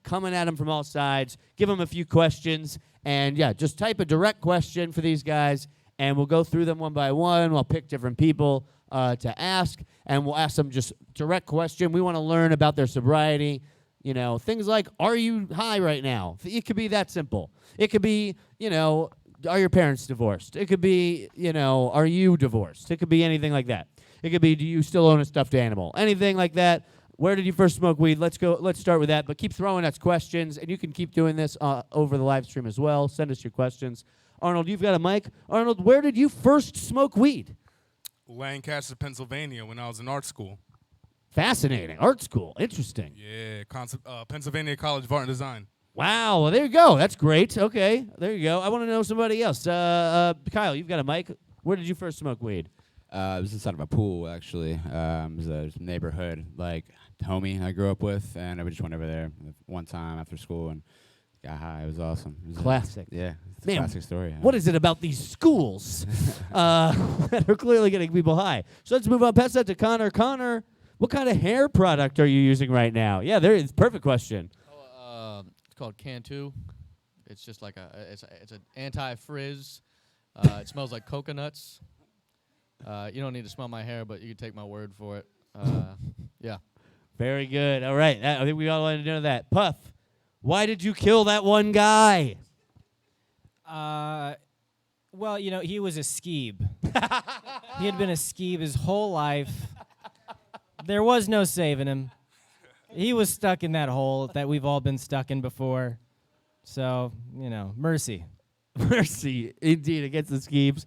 coming at them from all sides. Give them a few questions, and yeah, just type a direct question for these guys, and we'll go through them one by one. We'll pick different people to ask, and we'll ask them just direct question. We want to learn about their sobriety. Things like, are you high right now? It could be that simple. It could be, are your parents divorced? It could be, are you divorced? It could be anything like that. It could be, do you still own a stuffed animal? Anything like that. Where did you first smoke weed? Let's start with that. But keep throwing us questions, and you can keep doing this over the live stream as well. Send us your questions. Arnold, you've got a mic. Arnold, where did you first smoke weed? Lancaster, Pennsylvania, when I was in art school. Fascinating. Art school. Interesting. Yeah, Pennsylvania College of Art and Design. Wow. Well, there you go. That's great. Okay. There you go. I want to know somebody else. Kyle, you've got a mic. Where did you first smoke weed? It was inside of a pool, actually. It was a neighborhood, homie I grew up with, and I just went over there one time after school and got high. It was awesome. It was Classic. It's a Man, classic story. What is it about these schools that are clearly getting people high? So let's move on past that to Connor. Connor, what kind of hair product are you using right now? Yeah, there is. Perfect question. It's called Cantu. It's just like it's an anti-frizz. It smells like coconuts. You don't need to smell my hair, but you can take my word for it. Yeah. Very good. All right. I think we all want to know that. Puff, why did you kill that one guy? Well, he was a skeeb. He had been a skeeb his whole life. There was no saving him. He was stuck in that hole that we've all been stuck in before. So, mercy. Mercy, indeed, against the skeebs.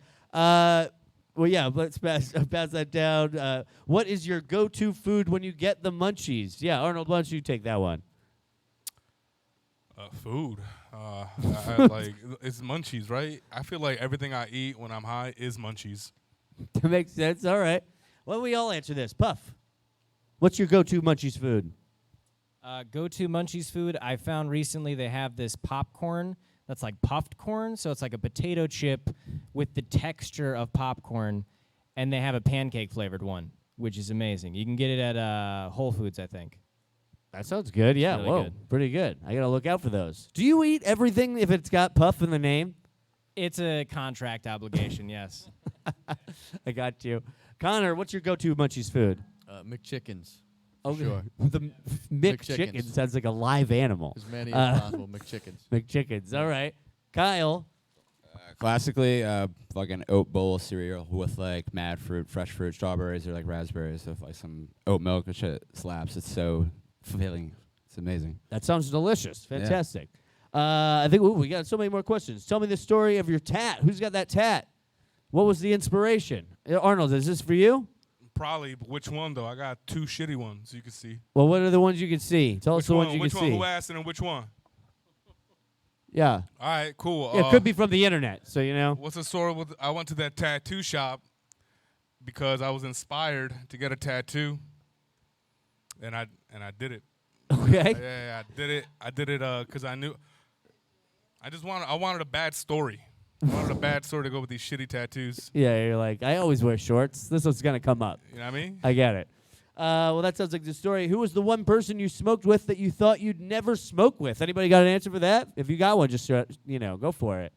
Well, yeah, let's pass that down. What is your go-to food when you get the munchies? Yeah, Arnold, why don't you take that one? Food. It's munchies, right? I feel like everything I eat when I'm high is munchies. That makes sense. All right. Well, we all answer this. Puff, what's your go-to munchies food? Go-to munchies food, I found recently they have this popcorn that's like puffed corn, so it's like a potato chip with the texture of popcorn, and they have a pancake-flavored one, which is amazing. You can get it at Whole Foods, I think. That sounds good. Yeah, really whoa, good. Pretty good. I got to look out for those. Do you eat everything if it's got Puff in the name? It's a contract obligation, yes. I got you. Connor, what's your go-to munchies food? McChickens. Okay. Sure. The McChicken McChickens. sounds like a live animal. As many as possible, McChickens. McChickens. All right. Kyle. Classically, an oat bowl cereal with mad fruit, fresh fruit, strawberries or raspberries with some oat milk, which slaps. It's so filling. It's amazing. That sounds delicious. Fantastic. I think we got so many more questions. Tell me the story of your tat. Who's got that tat? What was the inspiration? Arnold, is this for you? Probably, but which one though? I got two shitty ones you can see. Well, what are the ones you can see? Tell us the ones you which can one? see. Who asked and which one? Yeah. All right, cool. Yeah, it could be from the internet, so you know. What's the story with? I went to that tattoo shop because I was inspired to get a tattoo, and I did it. Okay. Yeah, I did it because I knew. I wanted a bad story. I wanted a bad story to go with these shitty tattoos. Yeah, you're like, I always wear shorts. This one's gonna come up. You know what I mean? I get it. Well, that sounds like the story. Who was the one person you smoked with that you thought you'd never smoke with? Anybody got an answer for that? If you got one, just go for it.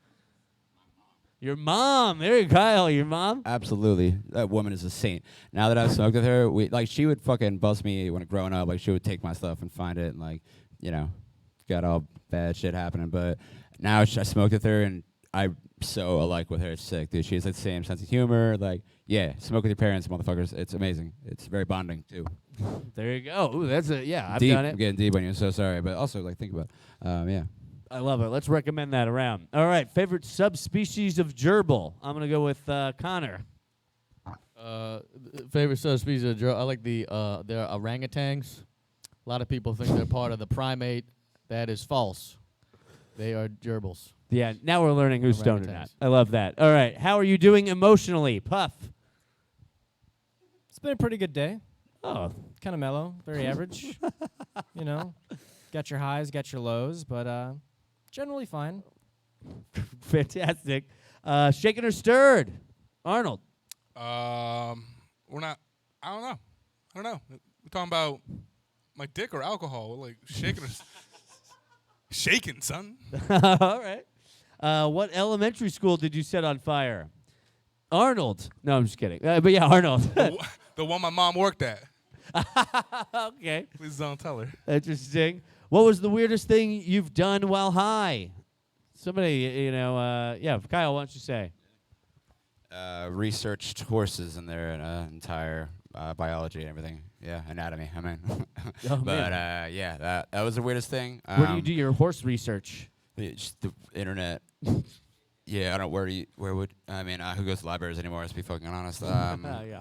Your mom. There you go, Kyle. Your mom. Absolutely, that woman is a saint. Now that I've smoked with her, she would fucking bust me when growing up. She would take my stuff and find it, and got all bad shit happening. But now I smoked with her, and I'm so alike with her. It's sick, dude. She has the same sense of humor. Smoke with your parents, motherfuckers. It's amazing. It's very bonding too. There you go. Ooh, that's a I've deep. done it. I'm getting deep on you. So sorry, but also think about it. Yeah. I love it. Let's recommend that around. All right, favorite subspecies of gerbil. I'm gonna go with Connor. Favorite subspecies of gerbil. I like they're orangutans. A lot of people think they're part of the primate. That is false. They are gerbils. Yeah, now we're learning who's stoned or Orangutans. not. I love that. All right, how are you doing emotionally, Puff? It's been a pretty good day. Oh, Kind of mellow, very average. Got Got your highs, got your lows, but generally fine. Fantastic. Shaken or stirred? Arnold. We're not. I don't know. We're talking about my dick or alcohol. We're like shaking or shaking, son. All right. What elementary school did you set on fire? Arnold. No, I'm just kidding. But yeah, Arnold. The one my mom worked at. Okay. Please don't tell her. Interesting. What was the weirdest thing you've done while high? Somebody, yeah, Kyle, why don't you say? Researched horses and their entire biology and everything. Yeah, anatomy. I mean, Oh, but man. yeah, that was the weirdest thing. Where do you do your horse research? Just the internet. Yeah, I don't. Where would I mean? Who goes to libraries anymore? Let's be fucking honest. Yeah.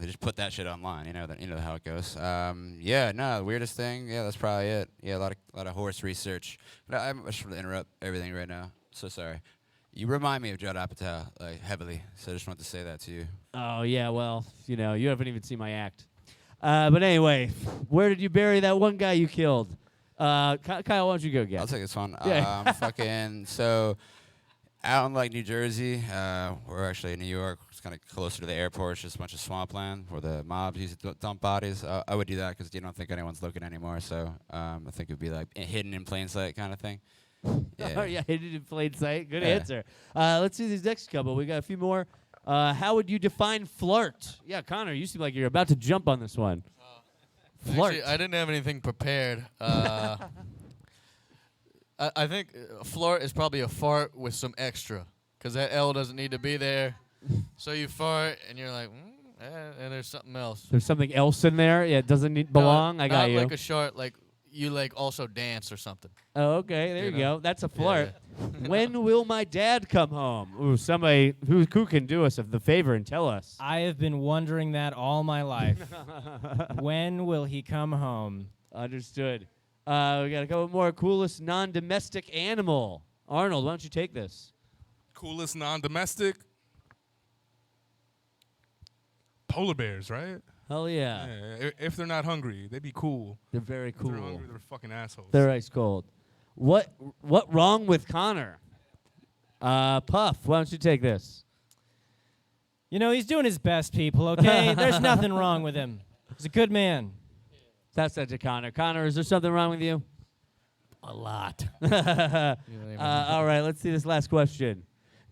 They just put that shit online. You know how it goes. Yeah, no, the weirdest thing. Yeah, that's probably it. Yeah, a lot of horse research. But I just want to interrupt everything right now. So sorry. You remind me of Judd Apatow heavily. So I just wanted to say that to you. Oh, yeah, well, you haven't even seen my act. But anyway, where did you bury that one guy you killed? Kyle, why don't you go get? I'll take this one. Yeah. Fucking so. Out in New Jersey, we're actually in New York. It's kind of closer to the airport. It's just a bunch of swampland where the mobs used to dump bodies. I would do that because you don't think anyone's looking anymore. So I think it would be hidden in plain sight kind of thing. Yeah. Oh, yeah, hidden in plain sight. Good Yeah. answer. Let's see these next couple. We got a few more. How would you define flirt? Yeah, Connor, you seem like you're about to jump on this one. Flirt. Actually, I didn't have anything prepared. I think flirt is probably a fart with some extra, because that L doesn't need to be there. So you fart, and you're like, and there's something else. There's something else in there. Yeah, it doesn't belong. I got not you. like a short, like you also dance or something. Oh, okay, there you know? go. That's a flirt. When will my dad come home? Ooh, somebody who can do us the favor and tell us. I have been wondering that all my life. When will he come home? Understood. We got a couple more. Coolest non-domestic animal. Arnold, why don't you take this? Coolest non-domestic. Polar bears, right? Hell yeah. Yeah. If they're not hungry, they'd be cool. They're very If they're cool. hungry, they're fucking assholes. They're ice cold. What wrong with Connor? Puff, why don't you take this? He's doing his best, people, okay? There's nothing wrong with him. He's a good man. That's that to Connor. Connor, is there something wrong with you? A lot. All right, let's see this last question.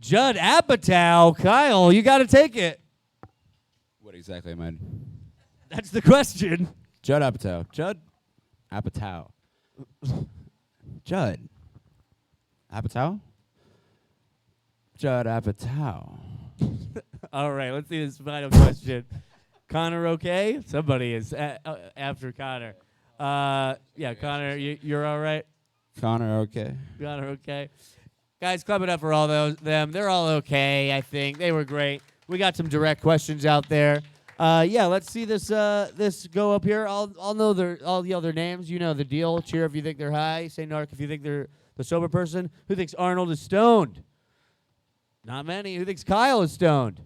Judd Apatow. Kyle, you got to take it. What exactly am I? That's the question. Judd Apatow. Judd Apatow. Judd Apatow. Judd Apatow. All right, let's see this final question. Connor, okay? Somebody is after Connor. Yeah, Connor, you're all right? Connor, okay. Connor, okay? Guys, clap it up for all them. They're all okay, I think. They were great. We got some direct questions out there. Yeah, let's see this go up here. I'll know I'll yell their names. You know the deal. Cheer if you think they're high. Say narc if you think they're the sober person. Who thinks Arnold is stoned? Not many. Who thinks Kyle is stoned?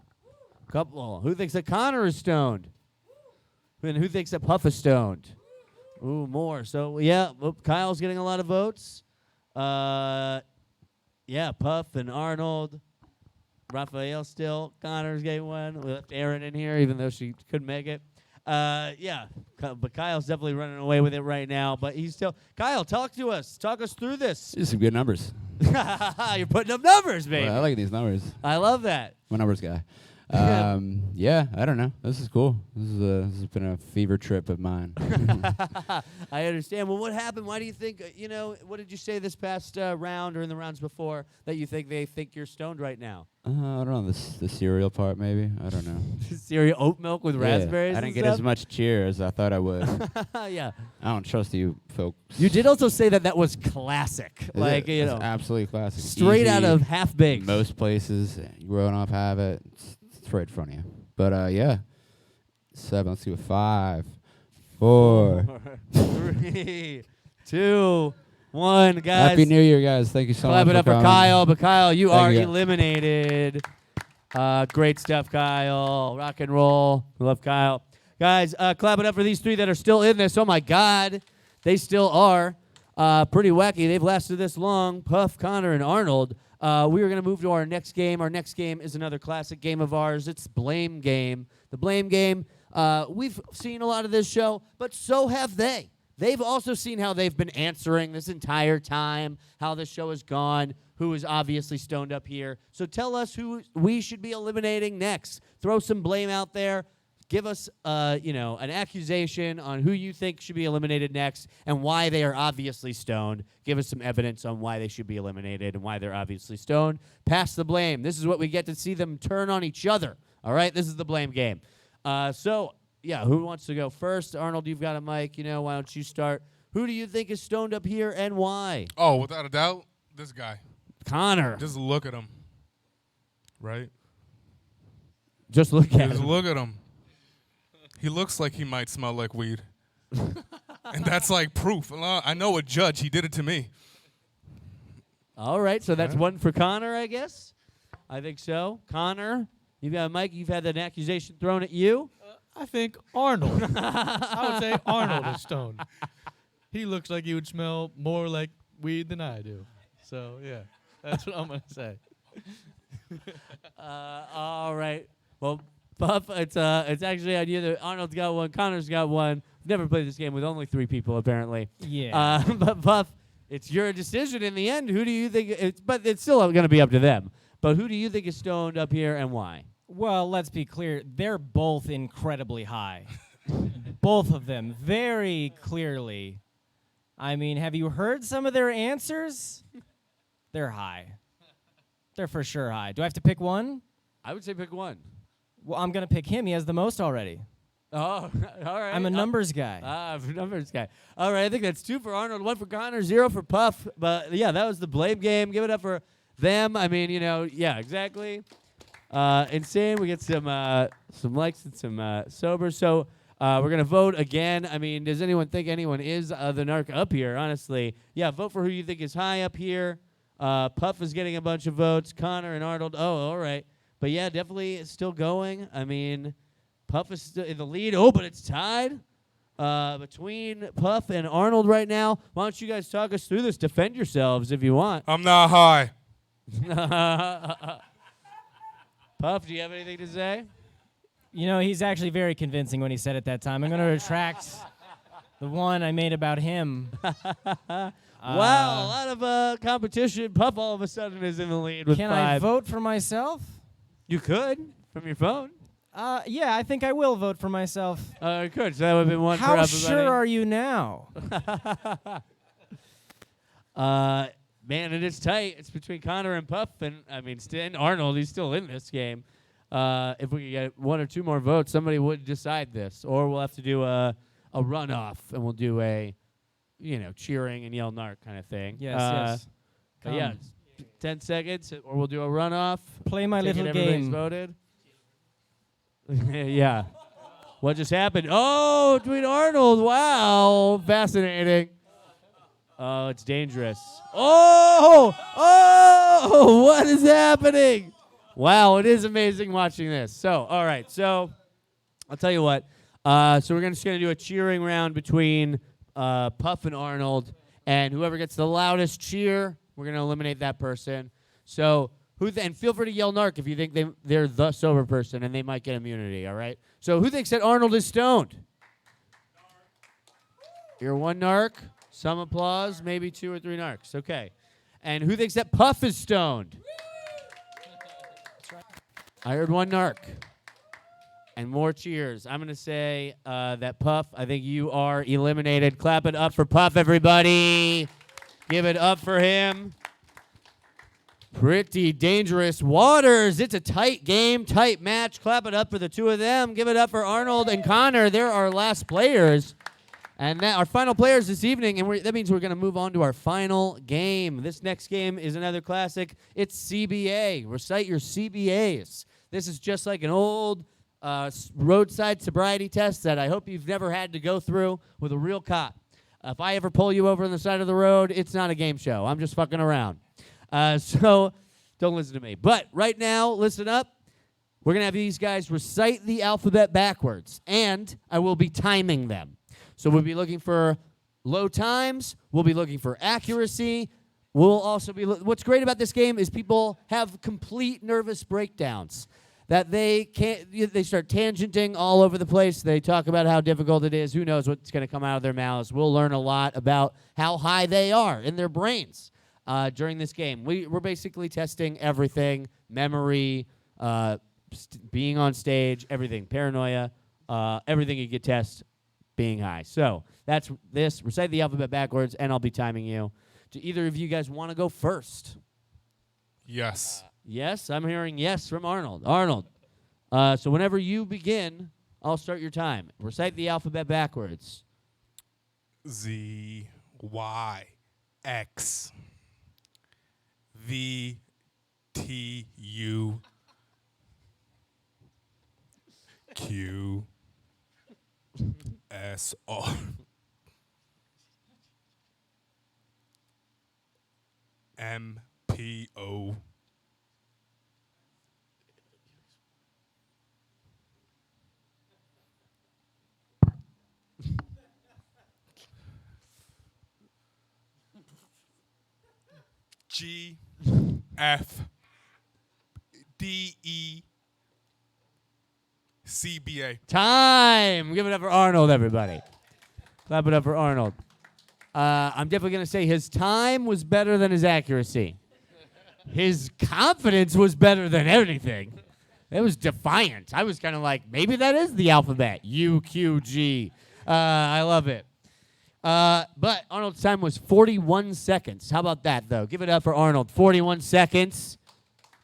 Couple. Who thinks that Connor is stoned? And who thinks that Puff is stoned? Ooh, more. So, yeah, Kyle's getting a lot of votes. Yeah, Puff and Arnold. Raphael still. Connor's getting one. We left Aaron in here, even though she couldn't make it. Yeah, but Kyle's definitely running away with it right now. But he's still. Kyle, talk to us. Talk us through this. These are some good numbers. You're putting up numbers, baby. Well, I like these numbers. I love that. I'm a numbers guy. Yeah, I don't know. This is cool. This has been a fever trip of mine. I understand. Well, what happened? Why do you think, what did you say this past round or in the rounds before that you think they think you're stoned right now? I don't know. The cereal part, maybe. I don't know. Cereal oat milk with raspberries I and didn't get stuff? as much cheer as I thought I would. Yeah. I don't trust you folks. You did also say that was classic. It's absolutely classic. Straight out Easy. of Half-Baked. Most places, growing up have it. It's right in front of you. But, yeah. 7. Let's do a 5, 4. 3, 2, 1, guys. Happy New Year, guys. Thank you so much. Clap it up for coming. Kyle. But Kyle, you Thank are you. eliminated. Great stuff, Kyle. Rock and roll. We love Kyle. Guys, clap it up for these three that are still in this. Oh, my God. They still are. Pretty wacky. They've lasted this long. Puff, Connor, and Arnold. We are going to move to our next game. Our next game is another classic game of ours. It's Blame Game. The Blame Game, we've seen a lot of this show, but so have they. They've also seen how they've been answering this entire time, how the show has gone, who is obviously stoned up here. So tell us who we should be eliminating next. Throw some blame out there. Give us, an accusation on who you think should be eliminated next and why they are obviously stoned. Give us some evidence on why they should be eliminated and why they're obviously stoned. Pass the blame. This is what we get to see them turn on each other. All right? This is the blame game. Who wants to go first? Arnold, you've got a mic. Why don't you start? Who do you think is stoned up here and why? Oh, without a doubt, this guy. Connor. Just look at him. Right? Just look at Just him. look at him. He looks like he might smell like weed. And that's like proof. I know a judge. He did it to me. All right, so that's Yeah. one for Connor, I guess. I think so. Connor, you've got a mic. You've had an accusation thrown at you. I think Arnold. I would say Arnold is stoned. He looks like he would smell more like weed than I do. So, yeah, that's what I'm going to say. All right. Well, Puff, it's actually on you. That Arnold's got one. Connor's got one. We've never played this game with only 3 people, apparently. Yeah. But Puff, it's your decision in the end. Who do you think? But it's still going to be up to them. But who do you think is stoned up here and why? Well, let's be clear. They're both incredibly high. Both of them, very clearly. I mean, have you heard some of their answers? They're high. They're for sure high. Do I have to pick one? I would say pick one. Well, I'm going to pick him. He has the most already. Oh, all right. I'm a numbers guy. Numbers guy. All right, I think that's 2 for Arnold, 1 for Connor, 0 for Puff. But, yeah, that was the blame game. Give it up for them. I mean, yeah, exactly. Insane. We get some likes and some sober. So we're going to vote again. I mean, does anyone think anyone is the narc up here, honestly? Yeah, vote for who you think is high up here. Puff is getting a bunch of votes. Connor and Arnold. Oh, all right. But, yeah, definitely it's still going. I mean, Puff is still in the lead. Oh, but it's tied between Puff and Arnold right now. Why don't you guys talk us through this? Defend yourselves if you want. I'm not high. Puff, do you have anything to say? He's actually very convincing when he said it that time. I'm going to retract the one I made about him. Wow, a lot of competition. Puff all of a sudden is in the lead with Can 5. I vote for myself? You could from your phone. Yeah, I think I will vote for myself. Good. So that would have been 1 for How everybody. sure are you now? Man, it is tight. It's between Connor and Puff, and Stan Arnold. He's still in this game. If we could get 1 or 2 more votes, somebody would decide this, or we'll have to do a runoff, and we'll do a, cheering and yell narc kind of thing. Yes. But yeah, 10 seconds, or we'll do a runoff. Play my Take it, little everybody's game. voted. Yeah. What just happened? Oh, between Arnold. Wow. Fascinating. Oh, it's dangerous. Oh, what is happening? Wow, it is amazing watching this. So, all right. So, I'll tell you what. So, we're just going to do a cheering round between Puff and Arnold. And whoever gets the loudest cheer, we're going to eliminate that person. So, and feel free to yell narc if you think they're the sober person and they might get immunity, all right? So, who thinks that Arnold is stoned? You're 1 narc. Some applause, maybe 2 or 3 narcs. Okay. And who thinks that Puff is stoned? I heard 1 narc. And more cheers. I'm going to say that Puff, I think you are eliminated. Clap it up for Puff, everybody. Give it up for him. Pretty dangerous waters. It's a tight game, tight match. Clap it up for the 2 of them. Give it up for Arnold and Connor. They're our last players. And our final players this evening, and that means we're going to move on to our final game. This next game is another classic. It's CBA. Recite your CBAs. This is just like an old roadside sobriety test that I hope you've never had to go through with a real cop. If I ever pull you over on the side of the road, it's not a game show. I'm just fucking around. So don't listen to me. But right now, listen up. We're going to have these guys recite the alphabet backwards, and I will be timing them. So we'll be looking for low times. We'll be looking for accuracy. We'll also be. What's great about this game is people have complete nervous breakdowns. That they can't. They start tangenting all over the place. They talk about how difficult it is. Who knows what's going to come out of their mouths? We'll learn a lot about how high they are in their brains during this game. We're basically testing everything: memory, being on stage, everything, paranoia, everything you could test being high. So that's this. Recite the alphabet backwards, and I'll be timing you. Do either of you guys want to go first? Yes. Yes, I'm hearing yes from Arnold. Arnold, so whenever you begin, I'll start your time. Recite the alphabet backwards. Z, Y, X, V, T, U, Q, S, R. M, P, O. G, F, D, E, C, B, A. Time. Give it up for Arnold, everybody. Clap it up for Arnold. I'm definitely going to say his time was better than his accuracy. His confidence was better than anything. It was defiant. I was kind of like, maybe that is the alphabet. U, Q, G. I love it. But Arnold's time was 41 seconds. How about that, though? Give it up for Arnold. 41 seconds.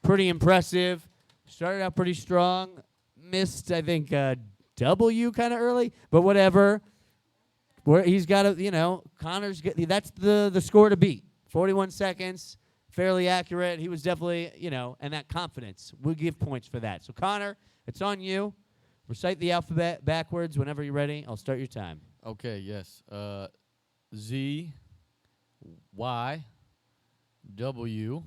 Pretty impressive. Started out pretty strong. Missed, I think, W kind of early, but whatever. He's got to, Connor's that's the score to beat. 41 seconds, fairly accurate. He was definitely, and that confidence. We'll give points for that. So, Connor, it's on you. Recite the alphabet backwards whenever you're ready. I'll start your time. Okay, yes. Z, Y, W,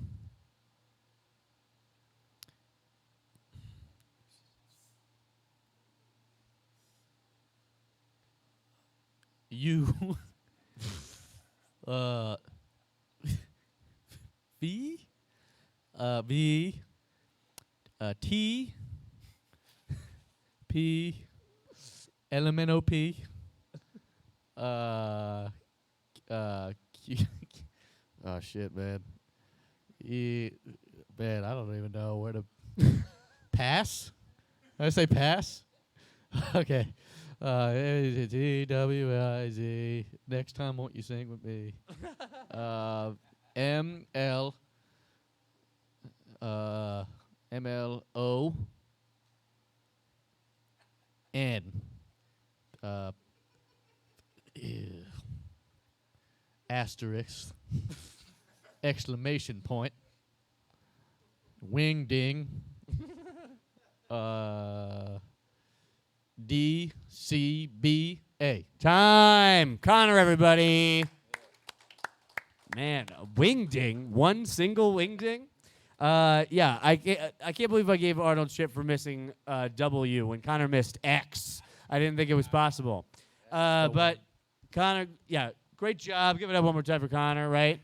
U, V, B, T, P, LMNOP, Q, oh shit, man. Man, I don't even know where to pass. Did I say pass? Okay. T-W-I-Z. Next time, won't you sing with me? M-L, M-L-O, N. Asterisk. Exclamation point. Wing ding. D-C-B-A. Time. Connor, everybody. Man, a wing ding. One single wing ding? Yeah, I can't believe I gave Arnold shit for missing W when Connor missed X. I didn't think it was possible. But Connor, yeah, great job. Give it up one more time for Connor, right?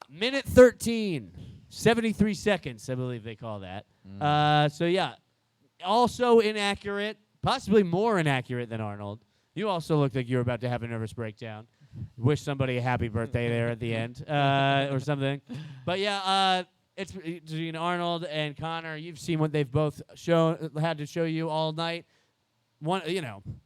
Minute 13. 73 seconds, I believe they call that. So, yeah, also inaccurate, possibly more inaccurate than Arnold. You also looked like you were about to have a nervous breakdown. Wish somebody a happy birthday there at the end or something. But, yeah, it's between Arnold and Connor. You've seen what they've both had to show you all night.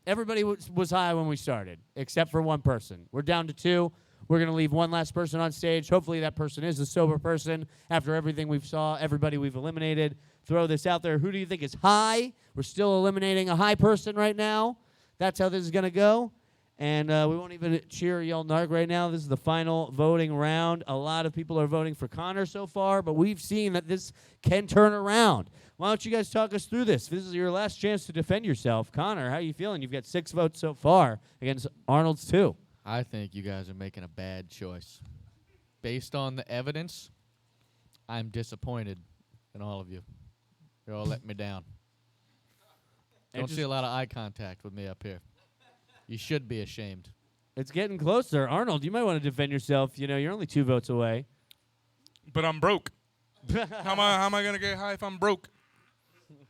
Everybody was high when we started, except for one person. We're down to two. We're going to leave one last person on stage. Hopefully that person is a sober person. After everything we've saw, everybody we've eliminated, throw this out there. Who do you think is high? We're still eliminating a high person right now. That's how this is going to go. And we won't even cheer or yell narc right now. This is the final voting round. A lot of people are voting for Connor so far, but we've seen that this can turn around. Why don't you guys talk us through this? This is your last chance to defend yourself. Connor, how are you feeling? You've got 6 votes so far against Arnold's 2. I think you guys are making a bad choice. Based on the evidence, I'm disappointed in all of you. You're all letting me down. Don't see a lot of eye contact with me up here. You should be ashamed. It's getting closer. Arnold, you might want to defend yourself. You know, you're only 2 votes away. But I'm broke. how am I gonna get high if I'm broke?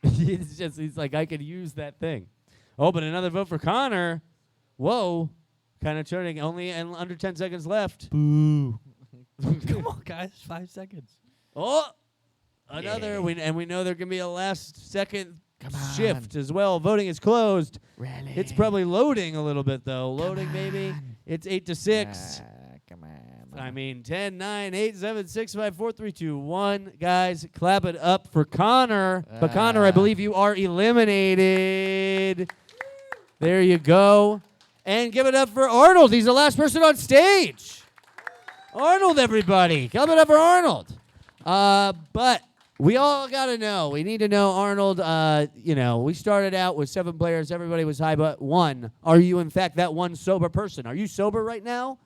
He's like, I could use that thing. Oh, but another vote for Connor. Whoa. Kind of turning. Only under 10 seconds left. Boo. Come on, guys. 5 seconds. Oh, another. Yeah. We know there can be a last second shift as well. Voting is closed. Really? It's probably loading a little bit, though. Loading, maybe. It's 8-6. Come on. I mean, 10, 9, 8, 7, 6, 5, 4, 3, 2, 1. Guys, clap it up for Connor. But Connor, I believe you are eliminated. There you go. And give it up for Arnold. He's the last person on stage. Arnold, everybody. Give it up for Arnold. But we all got to know. We need to know, Arnold, you know, we started out with 7 players. Everybody was high but 1. Are you, in fact, that one sober person? Are you sober right now?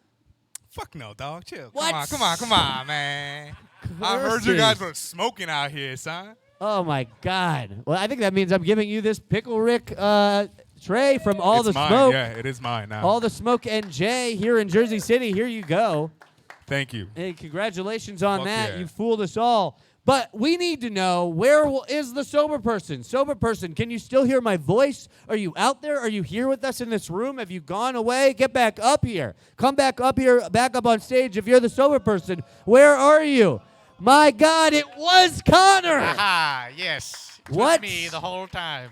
Fuck no, dog. Chill. What? Come on, man. I heard you guys were smoking out here, son. Oh, my God. Well, I think that means I'm giving you this Pickle Rick tray from all It's the mine. smoke. Yeah, it is mine now. All the smoke and Jay here in Jersey City. Here you go. Thank you. Hey, congratulations on Fuck that. yeah. You fooled us all. But we need to know, where is the sober person? Sober person, can you still hear my voice? Are you out there? Are you here with us in this room? Have you gone away? Get back up here. Come back up here, back up on stage if you're the sober person. Where are you? My God, it was Connor. Aha, yes. It was What? me the whole time.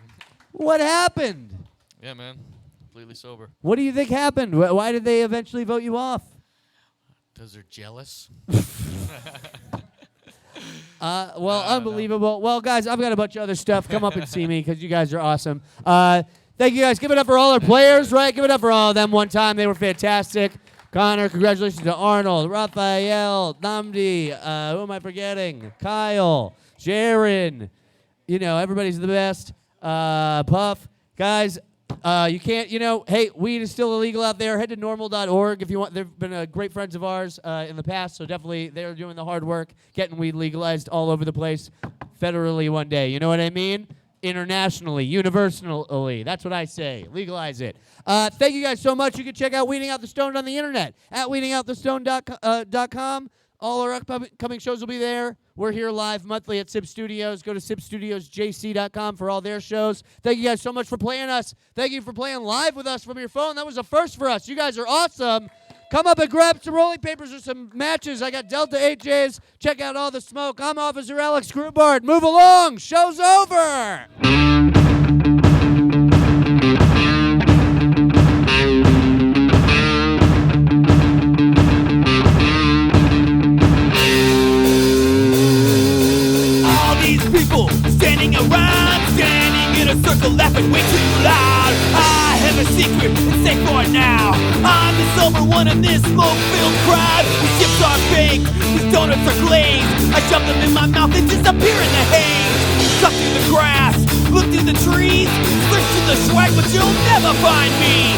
What happened? Yeah, man. Completely sober. What do you think happened? Why did they eventually vote you off? Because they're jealous. Well, unbelievable. Well, guys, I've got a bunch of other stuff. Come up and see me because you guys are awesome. Thank you, guys. Give it up for all our players, right? Give it up for all of them one time. They were fantastic. Connor, congratulations to Arnold, Raphael, Nnamdi, who am I forgetting? Kyle, Jaren. You know, everybody's the best. Puff. Guys, you can't, you know, hey, weed is still illegal out there. Head to normal.org if you want. They've been great friends of ours in the past, so definitely they're doing the hard work, getting weed legalized all over the place, federally one day. You know what I mean? Internationally, universally. That's what I say. Legalize it. Thank you guys so much. You can check out Weeding Out the Stoned on the internet at weedingoutthestoned.com. All our upcoming shows will be there. We're here live monthly at Sib Studios. Go to sibstudiosjc.com for all their shows. Thank you guys so much for playing us. Thank you for playing live with us from your phone. That was a first for us. You guys are awesome. Come up and grab some rolling papers or some matches. I got Delta 8Js. Check out all the smoke. I'm Officer Alex Grubard. Move along. Show's over. People standing around, standing in a circle, laughing way too loud. I have a secret, it's safe for now. I'm the sober one in this smoke-filled crowd. The chips are baked, the donuts are glazed. I shove them in my mouth, they disappear in the haze. Cut through the grass, look through the trees, search through the swag, but you'll never find me.